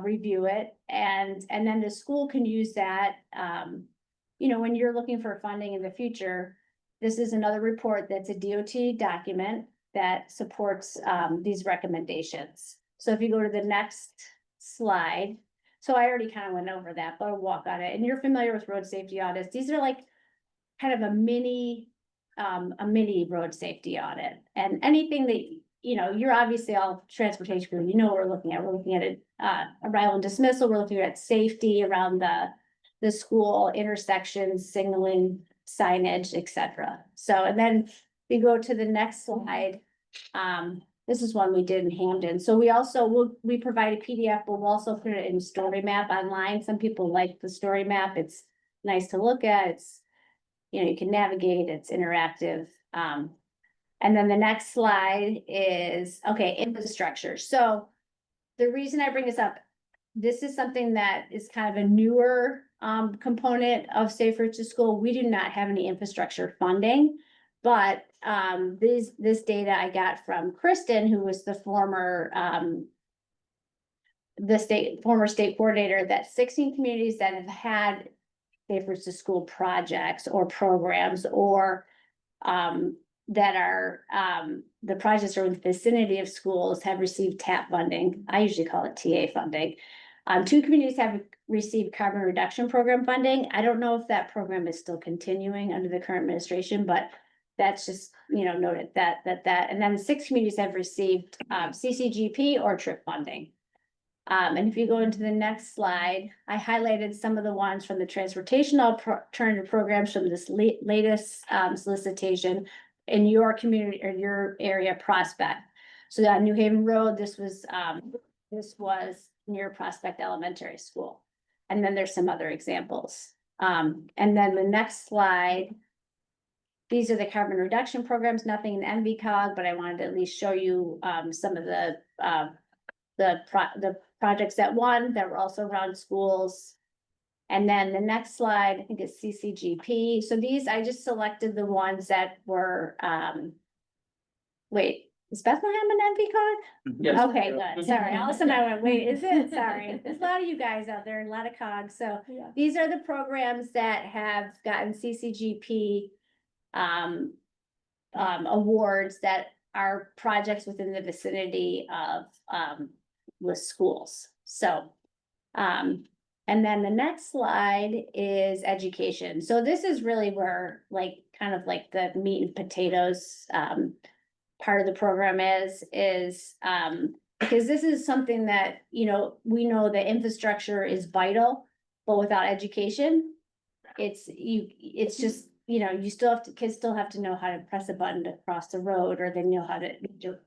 review it. And then the school can use that. You know, when you're looking for funding in the future, this is another report that's a DOT document that supports these recommendations. So if you go to the next slide, so I already kind of went over that, but I'll walk on it. And you're familiar with road safety audits. These are like kind of a mini road safety audit. And anything that, you know, you're obviously all transportation people, you know what we're looking at. We're looking at it, arrival and dismissal. We're looking at safety around the school, intersections, signaling, signage, etc. So, and then we go to the next slide. This is one we did in Hamden. So we provide a PDF, but we'll also put it in story map online. Some people like the story map. It's nice to look at. It's, you know, you can navigate, it's interactive. And then the next slide is, okay, infrastructure. So the reason I bring this up, this is something that is kind of a newer component of Safe Routes to School. We do not have any infrastructure funding, but this data I got from Kristen, who was the former the former state coordinator, that 16 communities that have had Safe Routes to School projects or programs or that are, the projects are in the vicinity of schools have received TAP funding. I usually call it TA funding. 2 communities have received carbon reduction program funding. I don't know if that program is still continuing under the current administration, but that's just, noted that, and then 6 communities have received, CCGP or TRIP funding. And if you go into the next slide, I highlighted some of the ones from the transportation alternative programs from this latest solicitation in your community or your area prospect. So that New Haven Road, this was near Prospect Elementary School. And then there's some other examples. And then the next slide, these are the carbon reduction programs, nothing in NVCOG, but I wanted to at least show you some of the projects that won that were also around schools. And then the next slide, I think it's CCGP. So these, I just selected the ones that were, wait, is Bethlehem an NVCOG? Yes. Okay, good. Sorry. All of a sudden I went, wait, is it? Sorry. There's a lot of you guys out there, a lot of COGs. So these are the programs that have gotten CCGP awards that are projects within the vicinity of with schools. So, and then the next slide is education. So this is really where kind of like the meat and potatoes part of the program is because this is something that, we know the infrastructure is vital, but without education, it's just, you still have to, kids still have to know how to press a button to cross the road, or they know how to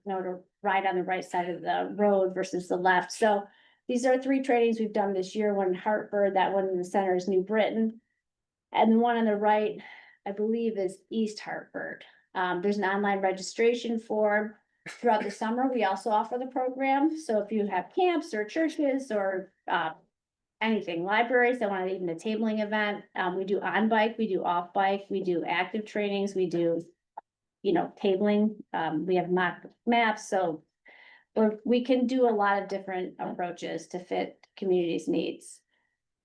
know to ride on the right side of the road versus the left. So these are 3 trainings we've done this year, one in Hartford, that one in the center is New Britain. And the one on the right, I believe, is East Hartford. There's an online registration form. Throughout the summer, we also offer the program. So if you have camps or churches or anything, libraries that want even a tabling event, we do on bike, we do off bike, we do active trainings, we do, tabling, we have mock maps, so we can do a lot of different approaches to fit communities' needs.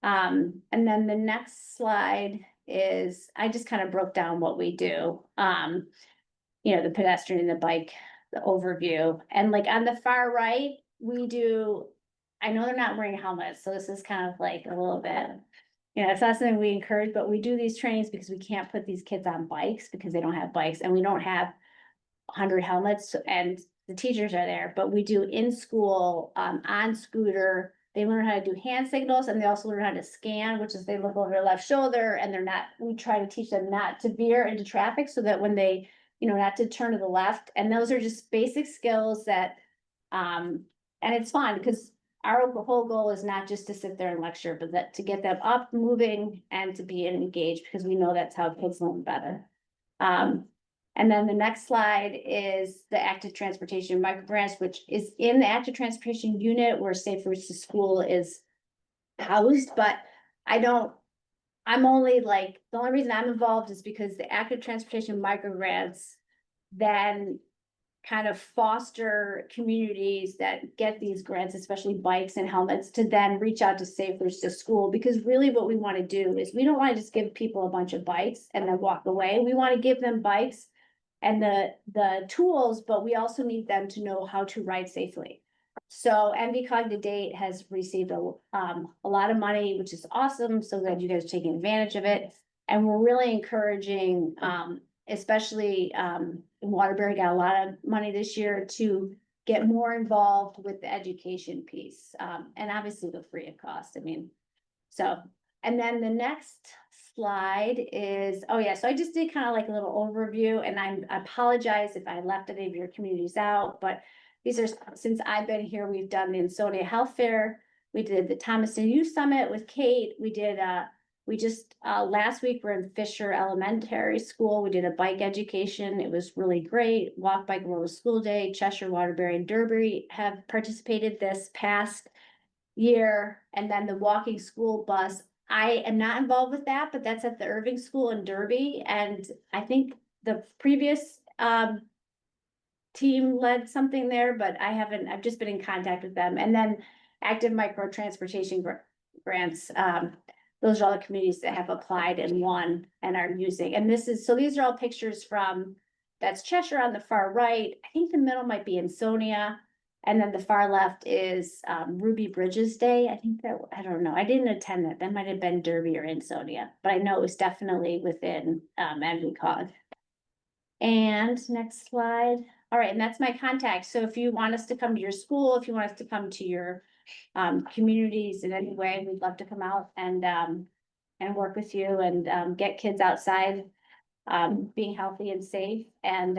And then the next slide is, I just kind of broke down what we do. The pedestrian and the bike, the overview, and on the far right, we do, I know they're not wearing helmets, so this is kind of like a little bit, it's not something we encourage, but we do these trainings because we can't put these kids on bikes because they don't have bikes, and we don't have 100 helmets, and the teachers are there, but we do in school, on scooter. They learn how to do hand signals, and they also learn how to scan, which is they look over their left shoulder, and we try to teach them not to veer into traffic so that when they, not to turn to the left. And those are just basic skills that, and it's fun because our whole goal is not just to sit there and lecture, but that to get them up, moving, and to be engaged, because we know that's how kids learn better. And then the next slide is the active transportation microgrants, which is in the active transportation unit where Safe Routes to School is housed, but I'm only the only reason I'm involved is because the active transportation microgrants then kind of foster communities that get these grants, especially bikes and helmets, to then reach out to Safe Routes to School. Because really what we want to do is we don't want to just give people a bunch of bikes and then walk away. We want to give them bikes and the tools, but we also need them to know how to ride safely. So NVCOG to date has received a lot of money, which is awesome. So glad you guys are taking advantage of it. And we're really encouraging, especially Waterbury got a lot of money this year to get more involved with the education piece. And obviously the free of cost. And then the next slide is, so I just did kind of like a little overview, and I apologize if I left any of your communities out, but these are, since I've been here, we've done the Ansonia Health Fair, we did the Thomaston Youth Summit with Kate, we did, last week we're in Fisher Elementary School, we did a bike education, it was really great, Walk, Bike, Roll School Day, Cheshire, Waterbury, and Derby have participated this past year, and then the walking school bus. I am not involved with that, but that's at the Irving School in Derby, and I think the previous team led something there, but I've just been in contact with them. And then active micro transportation grants. Those are all the communities that have applied and won and are using, and these are all pictures from, that's Cheshire on the far right. I think the middle might be Ansonia. And then the far left is Ruby Bridges Day. I think that, I don't know. I didn't attend that. That might have been Derby or Ansonia, but I know it was definitely within NVCOG. And next slide. All right, and that's my contact. So if you want us to come to your school, if you want us to come to your communities in any way, we'd love to come out and work with you and get kids outside, being healthy and safe and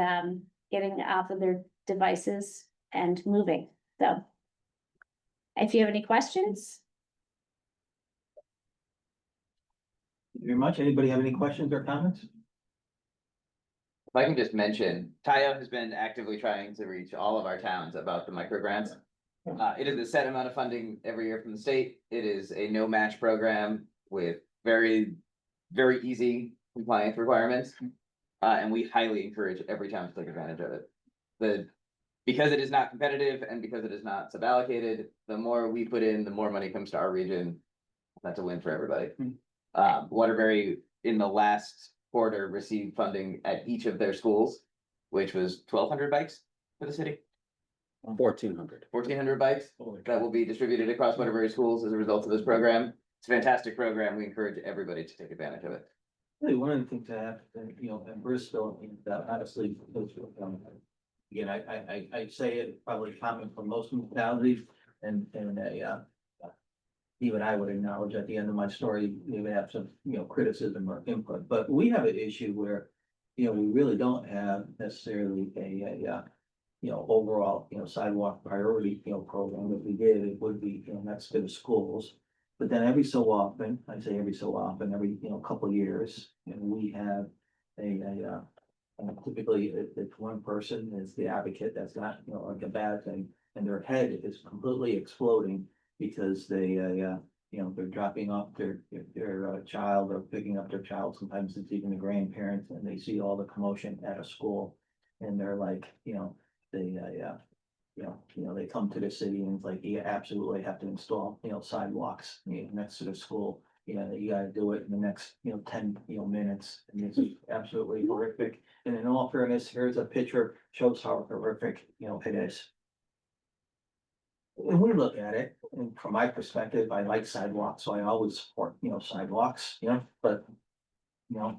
getting off of their devices and moving. So if you have any questions. Thank you very much. Anybody have any questions or comments? If I can just mention, Tayo has been actively trying to reach all of our towns about the micro grants. It is a set amount of funding every year from the state. It is a no match program with very, very easy compliance requirements. And we highly encourage every town to take advantage of it. Because it is not competitive and because it is not sub-allocated, the more we put in, the more money comes to our region. That's a win for everybody. Waterbury in the last quarter received funding at each of their schools, which was 1,200 bikes for the city. 1,400. 1,400 bikes that will be distributed across Waterbury schools as a result of this program. It's a fantastic program. We encourage everybody to take advantage of it. Really, one of the things I have, in Bristol, that honestly, again, I say it probably common for most municipalities and even I would acknowledge at the end of my story, you may have some, criticism or input, but we have an issue where, we really don't have necessarily a overall, sidewalk priority, program. If we did, it would be, next to the schools. But then every so often, I say every so often, every, couple of years, and we have typically it's one person is the advocate. That's not, like a bad thing, and their head is completely exploding because they're dropping off their child or picking up their child. Sometimes it's even the grandparents, and they see all the commotion at a school, and they're like, they come to the city and it's like, you absolutely have to install, sidewalks, next to the school. You gotta do it in the next, 10, minutes, and it's absolutely horrific. And in all fairness, here's a picture, shows how horrific, it is. When we look at it, and from my perspective, I like sidewalks, so I always support, sidewalks, but, now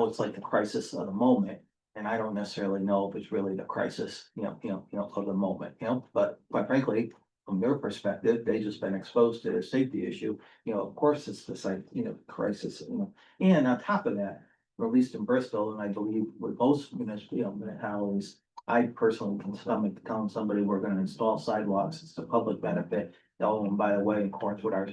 it's like the crisis of the moment. And I don't necessarily know if it's really the crisis, of the moment, but quite frankly, from their perspective, they just been exposed to a safety issue. Of course, it's the site, crisis, and on top of that, or at least in Bristol, and I believe with most municipalities, I personally can stomach telling somebody we're gonna install sidewalks, it's a public benefit. Oh, and by the way, of course, with our,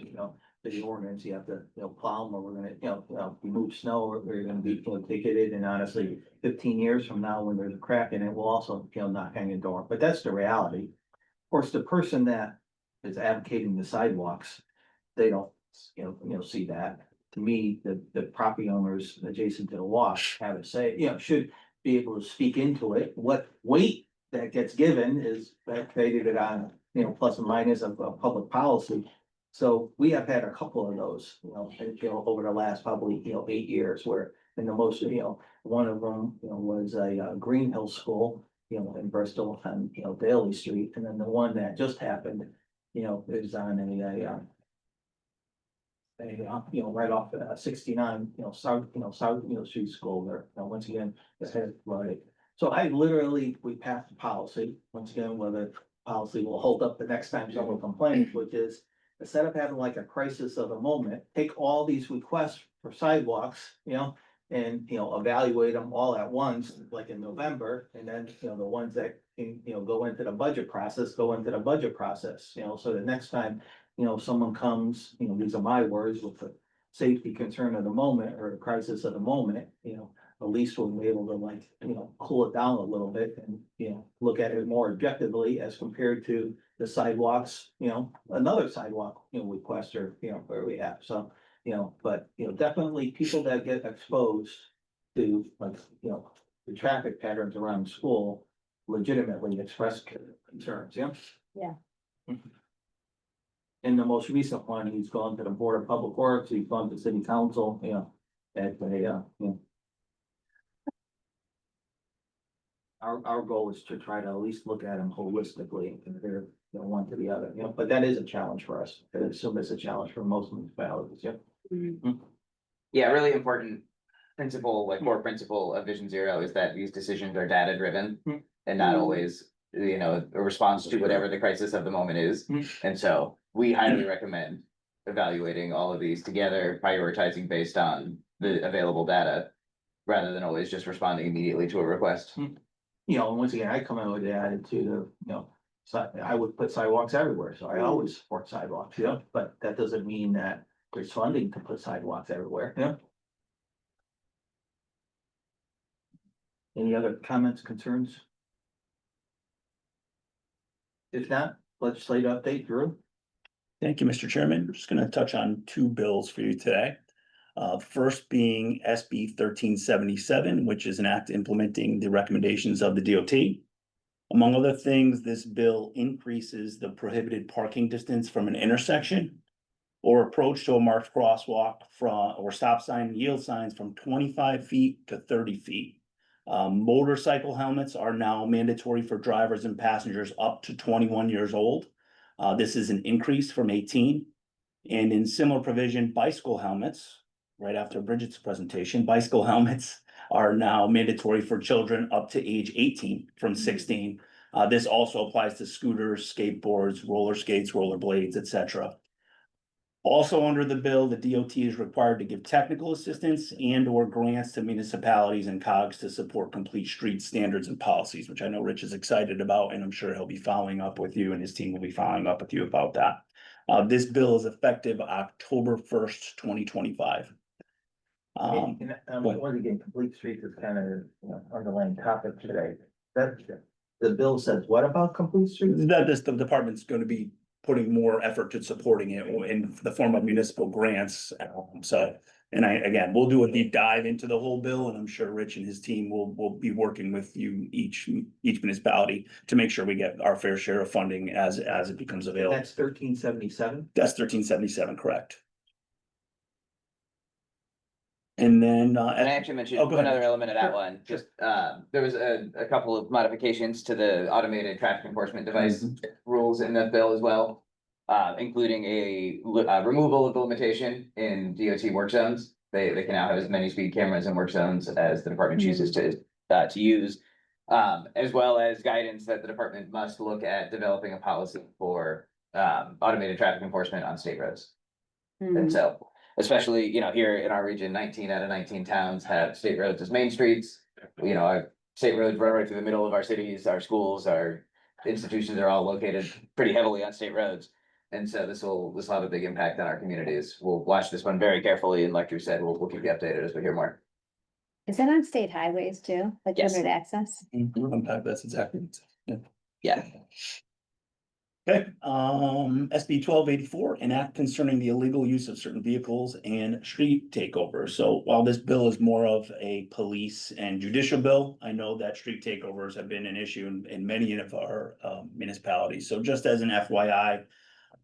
the ordinance, you have to, plow them, or we're gonna, remove snow, or you're gonna be, ticketed, and honestly, 15 years from now, when there's a crack in it, we'll also, knock on your door, but that's the reality. Of course, the person that is advocating the sidewalks, they don't, see that. To me, the property owners adjacent to the walk have a say, should be able to speak into it. What weight that gets given is created on, plus and minus of public policy. So we have had a couple of those, over the last probably, 8 years, where in the most, one of them, was a Green Hill School, in Bristol on, Daly Street. And then the one that just happened, is on right off 69, south, street school there. Once again, it's head right. So we passed the policy, once again, whether policy will hold up the next time someone complains, which is instead of having like a crisis of the moment, take all these requests for sidewalks, and, evaluate them all at once, like in November, and then, the ones that can, go into the budget process, so the next time, someone comes, these are my words, with the safety concern of the moment or the crisis of the moment, at least we'll be able to like, cool it down a little bit and, look at it more objectively as compared to the sidewalks, another sidewalk, request or, where we have, so. But, definitely people that get exposed to like, the traffic patterns around school legitimately express concerns, yeah? Yeah. in the most recent one, he's gone to the Board of Public Works, he's gone to City Council, you know, at the, you know. Our goal is to try to at least look at them holistically and compare, you know, one to the other, you know, but that is a challenge for us. I assume it's a challenge for most municipalities, yeah. Yeah, really important principle, like core principle of Vision Zero is that these decisions are data driven Mm. and not always, you know, a response to whatever the crisis of the moment is. Mm. And so we highly recommend evaluating all of these together, prioritizing based on the available data rather than always just responding immediately to a request. You know, and once again, I come in with the attitude of, you know, so I would put sidewalks everywhere, so I always support sidewalks, you know, but that doesn't mean that there's funding to put sidewalks everywhere, yeah. Any other comments, concerns? If not, legislative update, Drew? Thank you, Mr. Chairman. I'm just gonna touch on two bills for you today. First being SB 1377, which is an act implementing the recommendations of the DOT. Among other things, this bill increases the prohibited parking distance from an intersection or approach to a marked crosswalk or stop sign yield signs from 25 feet to 30 feet. Motorcycle helmets are now mandatory for drivers and passengers up to 21 years old. This is an increase from 18. And in similar provision, bicycle helmets, right after Bridget's presentation, bicycle helmets are now mandatory for children up to age 18 from 16. This also applies to scooters, skateboards, roller skates, rollerblades, etc. Also under the bill, the DOT is required to give technical assistance and or grants to municipalities and COGs to support complete street standards and policies, which I know Rich is excited about, and I'm sure he'll be following up with you and his team will be following up with you about that. This bill is effective October 1st, 2025. And once again, complete streets is kind of, you know, underlying topic today. That, the bill says what about complete streets? That the department's going to be putting more effort to supporting it in the form of municipal grants. And again, we'll do a deep dive into the whole bill, and I'm sure Rich and his team will be working with you, each municipality, to make sure we get our fair share of funding as it becomes available. That's 1377. That's 1377, correct. And then, And I actually mentioned go ahead. another element of that Sure, one, just, there was a couple of modifications to the automated traffic enforcement device rules in the bill as well. Including a removal of the limitation in DOT work zones. They can now have as many speed cameras in work zones as the department chooses to use. As well as guidance that the department must look at developing a policy for automated traffic enforcement on state roads. And so, especially, you know, here in our region, 19 out of 19 towns have state roads as main streets. You know, our state roads run right through the middle of our cities, our schools, our institutions are all located pretty heavily on state roads. And so this will have a big impact on our communities. We'll watch this one very carefully, and like you said, we'll keep you updated as we hear more. Is that on state highways too, like Yes. limited access? That's exactly it. Yeah. Okay, SB 1284, an act concerning the illegal use of certain vehicles and street takeovers. So while this bill is more of a police and judicial bill, I know that street takeovers have been an issue in many of our municipalities. So just as an FYI,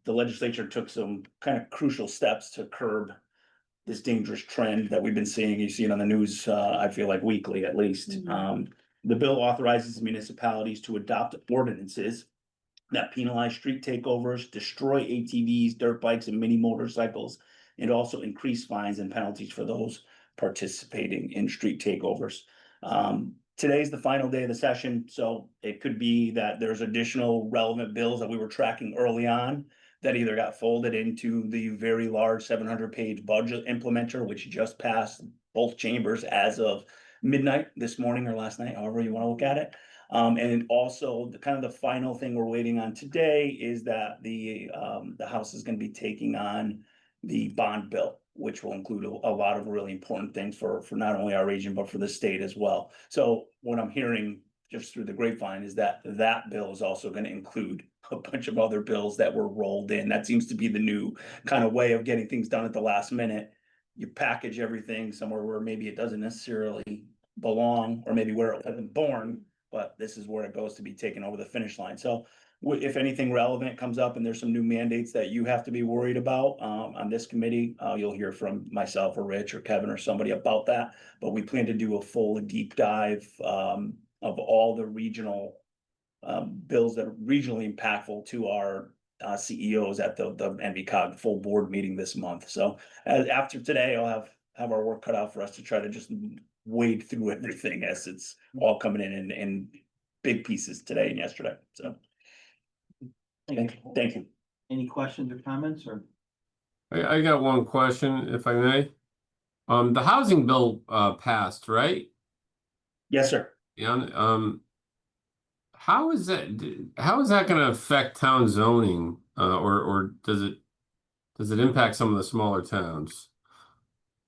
the legislature took some kind of crucial steps to curb this dangerous trend that we've been seeing. You see it on the news, I feel like weekly at least. The bill authorizes municipalities to adopt ordinances that penalize street takeovers, destroy ATVs, dirt bikes, and mini motorcycles, and also increase fines and penalties for those participating in street takeovers. Today's the final day of the session, so it could be that there's additional relevant bills that we were tracking early on that either got folded into the very large 700-page budget implementer, which just passed both chambers as of midnight this morning or last night, however you want to look at it. And also the kind of the final thing we're waiting on today is that the House is going to be taking on the bond bill, which will include a lot of really important things for not only our region, but for the state as well. So what I'm hearing just through the grapevine is that bill is also going to include a bunch of other bills that were rolled in. That seems to be the new kind of way of getting things done at the last minute. You package everything somewhere where maybe it doesn't necessarily belong, or maybe where it wasn't born, but this is where it goes to be taken over the finish line. So if anything relevant comes up and there's some new mandates that you have to be worried about, on this committee, you'll hear from myself or Rich or Kevin or somebody about that. But we plan to do a full deep dive, of all the regional, bills that are regionally impactful to our, CEOs at the NVCOG full board meeting this month. So after today, I'll have our work cut out for us to try to just wade through everything as it's all coming in big pieces today and yesterday. So thank you. Any questions or comments or? I got one question, if I may. The housing bill passed, right? Yes, sir. Yeah, how is that gonna affect town zoning? Or does it impact some of the smaller towns?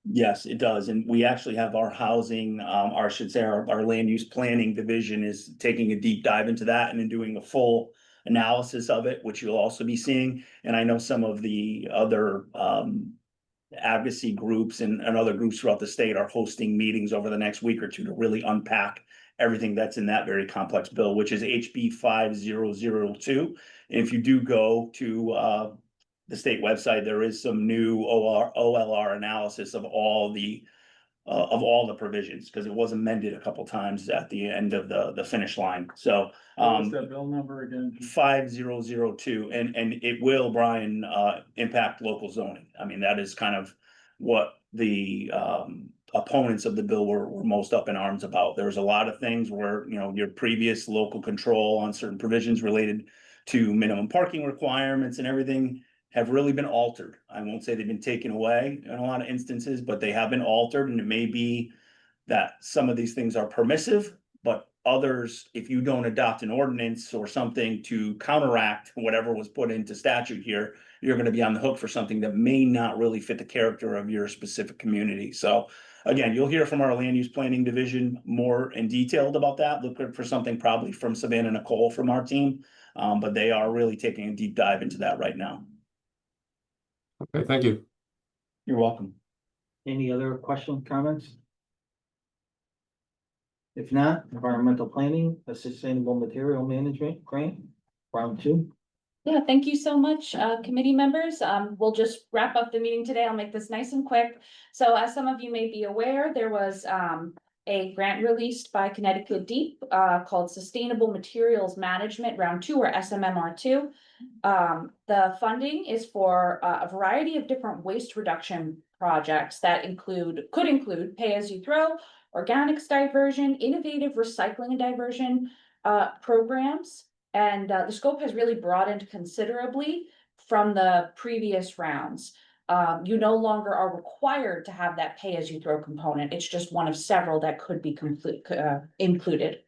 Yes, it does. And we actually have our housing, I should say, our land use planning division is taking a deep dive into that and then doing a full analysis of it, which you'll also be seeing. And I know some of the other, advocacy groups and other groups throughout the state are hosting meetings over the next week or two to really unpack everything that's in that very complex bill, which is HB 5002. And if you do go to, the state website, there is some new OLR analysis of all the provisions, because it was amended a couple times at the end of the finish line. So, What was that bill number again? 5002, and it will, Brian, impact local zoning. I mean, that is kind of what the opponents of the bill were most up in arms about. There's a lot of things where, your previous local control on certain provisions related to minimum parking requirements and everything have really been altered. I won't say they've been taken away in a lot of instances, but they have been altered, and it may be that some of these things are permissive, but others, if you don't adopt an ordinance or something to counteract whatever was put into statute here, you're gonna be on the hook for something that may not really fit the character of your specific community. So again, you'll hear from our land use planning division more in detailed about that. Look for something probably from Savannah Nicole from our team. But they are really taking a deep dive into that right now. Okay, thank you. You're welcome. Any other questions, comments? If not, environmental planning, a sustainable material management grant, round 2. Yeah, thank you so much, committee members. We'll just wrap up the meeting today. I'll make this nice and quick. So as some of you may be aware, there was a grant released by Connecticut Deep called Sustainable Materials Management Round 2, or SMMR2. The funding is for a variety of different waste reduction projects that could include pay-as-you-throw, organics diversion, innovative recycling and diversion programs. And the scope has really broadened considerably from the previous rounds. You no longer are required to have that pay-as-you-throw component. It's just one of several that could be included.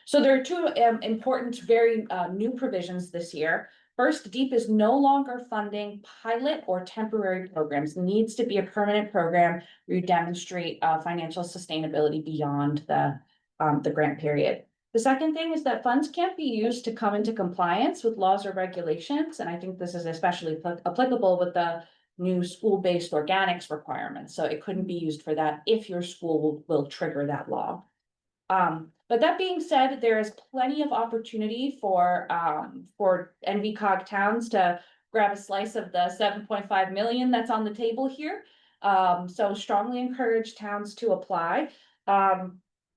So there are two important, very new provisions this year. First, DEEP is no longer funding pilot or temporary programs. It needs to be a permanent program where you demonstrate financial sustainability beyond the grant period. The second thing is that funds can't be used to come into compliance with laws or regulations. And I think this is especially applicable with the new school-based organics requirements. So it couldn't be used for that if your school will trigger that law. But that being said, there is plenty of opportunity for NVCOG towns to grab a slice of the 7.5 million that's on the table here. So strongly encourage towns to apply.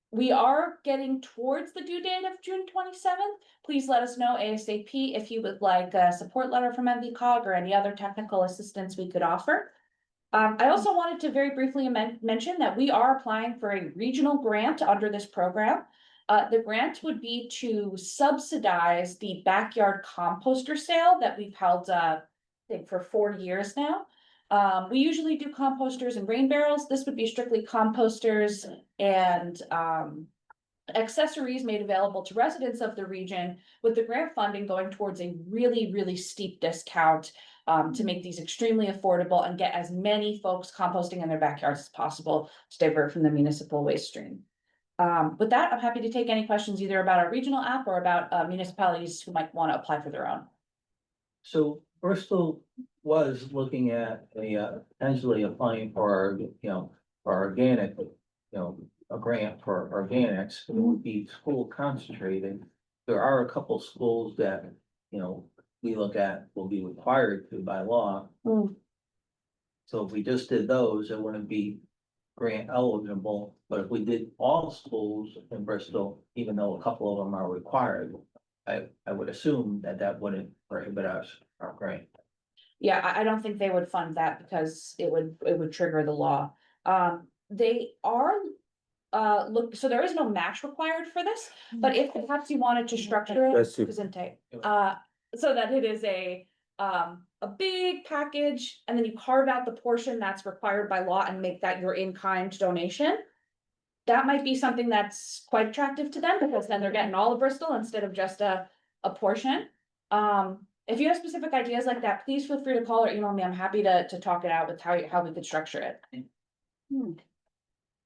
We are getting towards the due date of June 27th. Please let us know ASAP if you would like a support letter from NVCOG or any other technical assistance we could offer. I also wanted to very briefly mention that we are applying for a regional grant under this program. The grant would be to subsidize the backyard composter sale that we've held, I think, for 4 years now. We usually do composters and rain barrels. This would be strictly composters and accessories made available to residents of the region, with the grant funding going towards a really, really steep discount to make these extremely affordable and get as many folks composting in their backyards as possible to divert from the municipal waste stream. With that, I'm happy to take any questions either about our regional app or about municipalities who might want to apply for their own. So Bristol was looking at potentially applying for, for organic, a grant for organics. It would be school concentrated. There are a couple schools that you know, we look at will be required to by law. Hmm. So if we just did those, it wouldn't be grant eligible, but if we did all schools in Bristol, even though a couple of them are required. I would assume that that wouldn't prohibit us, our grant. Yeah, I don't think they would fund that because it would trigger the law. They are. Look, so there is no match required for this, but if perhaps you wanted to structure it, That's super. Gesundheit, so that it is a big package, and then you carve out the portion that's required by law and make that your in-kind donation. That might be something that's quite attractive to them, because then they're getting all of Bristol instead of just a portion. If you have specific ideas like that, please feel free to call or email me. I'm happy to talk it out with how we could structure it.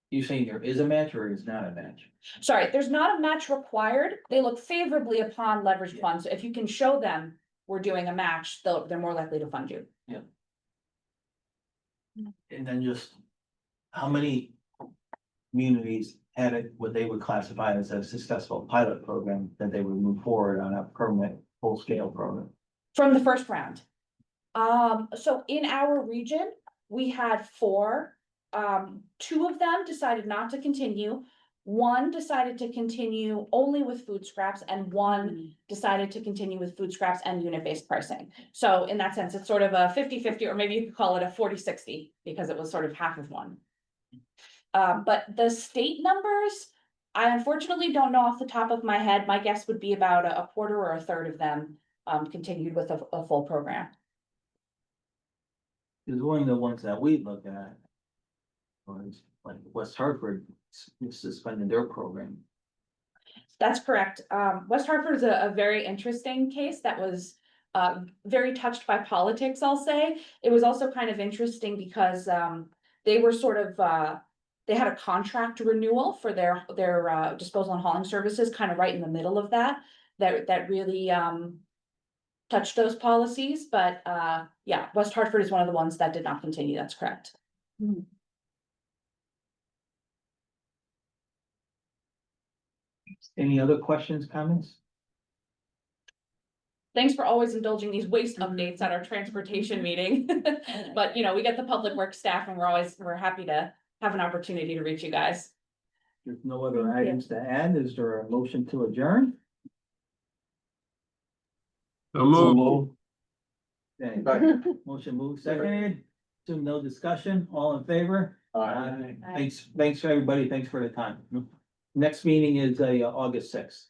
You saying there is a match or is not a match? Sorry, there's not a match required. They look favorably upon leveraged funds. So if you can show them we're doing a match, they're more likely to fund you. And then just how many communities had it, what they would classify as a successful pilot program that they would move forward on a permanent full-scale program? From the first round. So in our region, we had 4. 2 of them decided not to continue. 1 decided to continue only with food scraps, and 1 decided to continue with food scraps and unit-based pricing. So in that sense, it's sort of a 50-50, or maybe you could call it a 40-60, because it was sort of half of 1. But the state numbers, I unfortunately don't know off the top of my head. My guess would be about a quarter or a third of them continued with a full program. Because one of the ones that we look at was like West Hartford suspended their program. That's correct. West Hartford is a very interesting case that was very touched by politics, I'll say. It was also kind of interesting because they were sort of they had a contract renewal for their disposal and hauling services kind of right in the middle of that really touched those policies. But yeah, West Hartford is one of the ones that did not continue. That's correct. Any other questions, comments? Thanks for always indulging these waste updates at our transportation meeting. But you know, we get the public works staff, and we're happy to have an opportunity to reach you guys. There's no other items to add. Is there a motion to adjourn? So move. Okay. Motion moved, seconded. So no discussion, all in favor? Aye. Thanks everybody, thanks for the time. Next meeting is August 6th.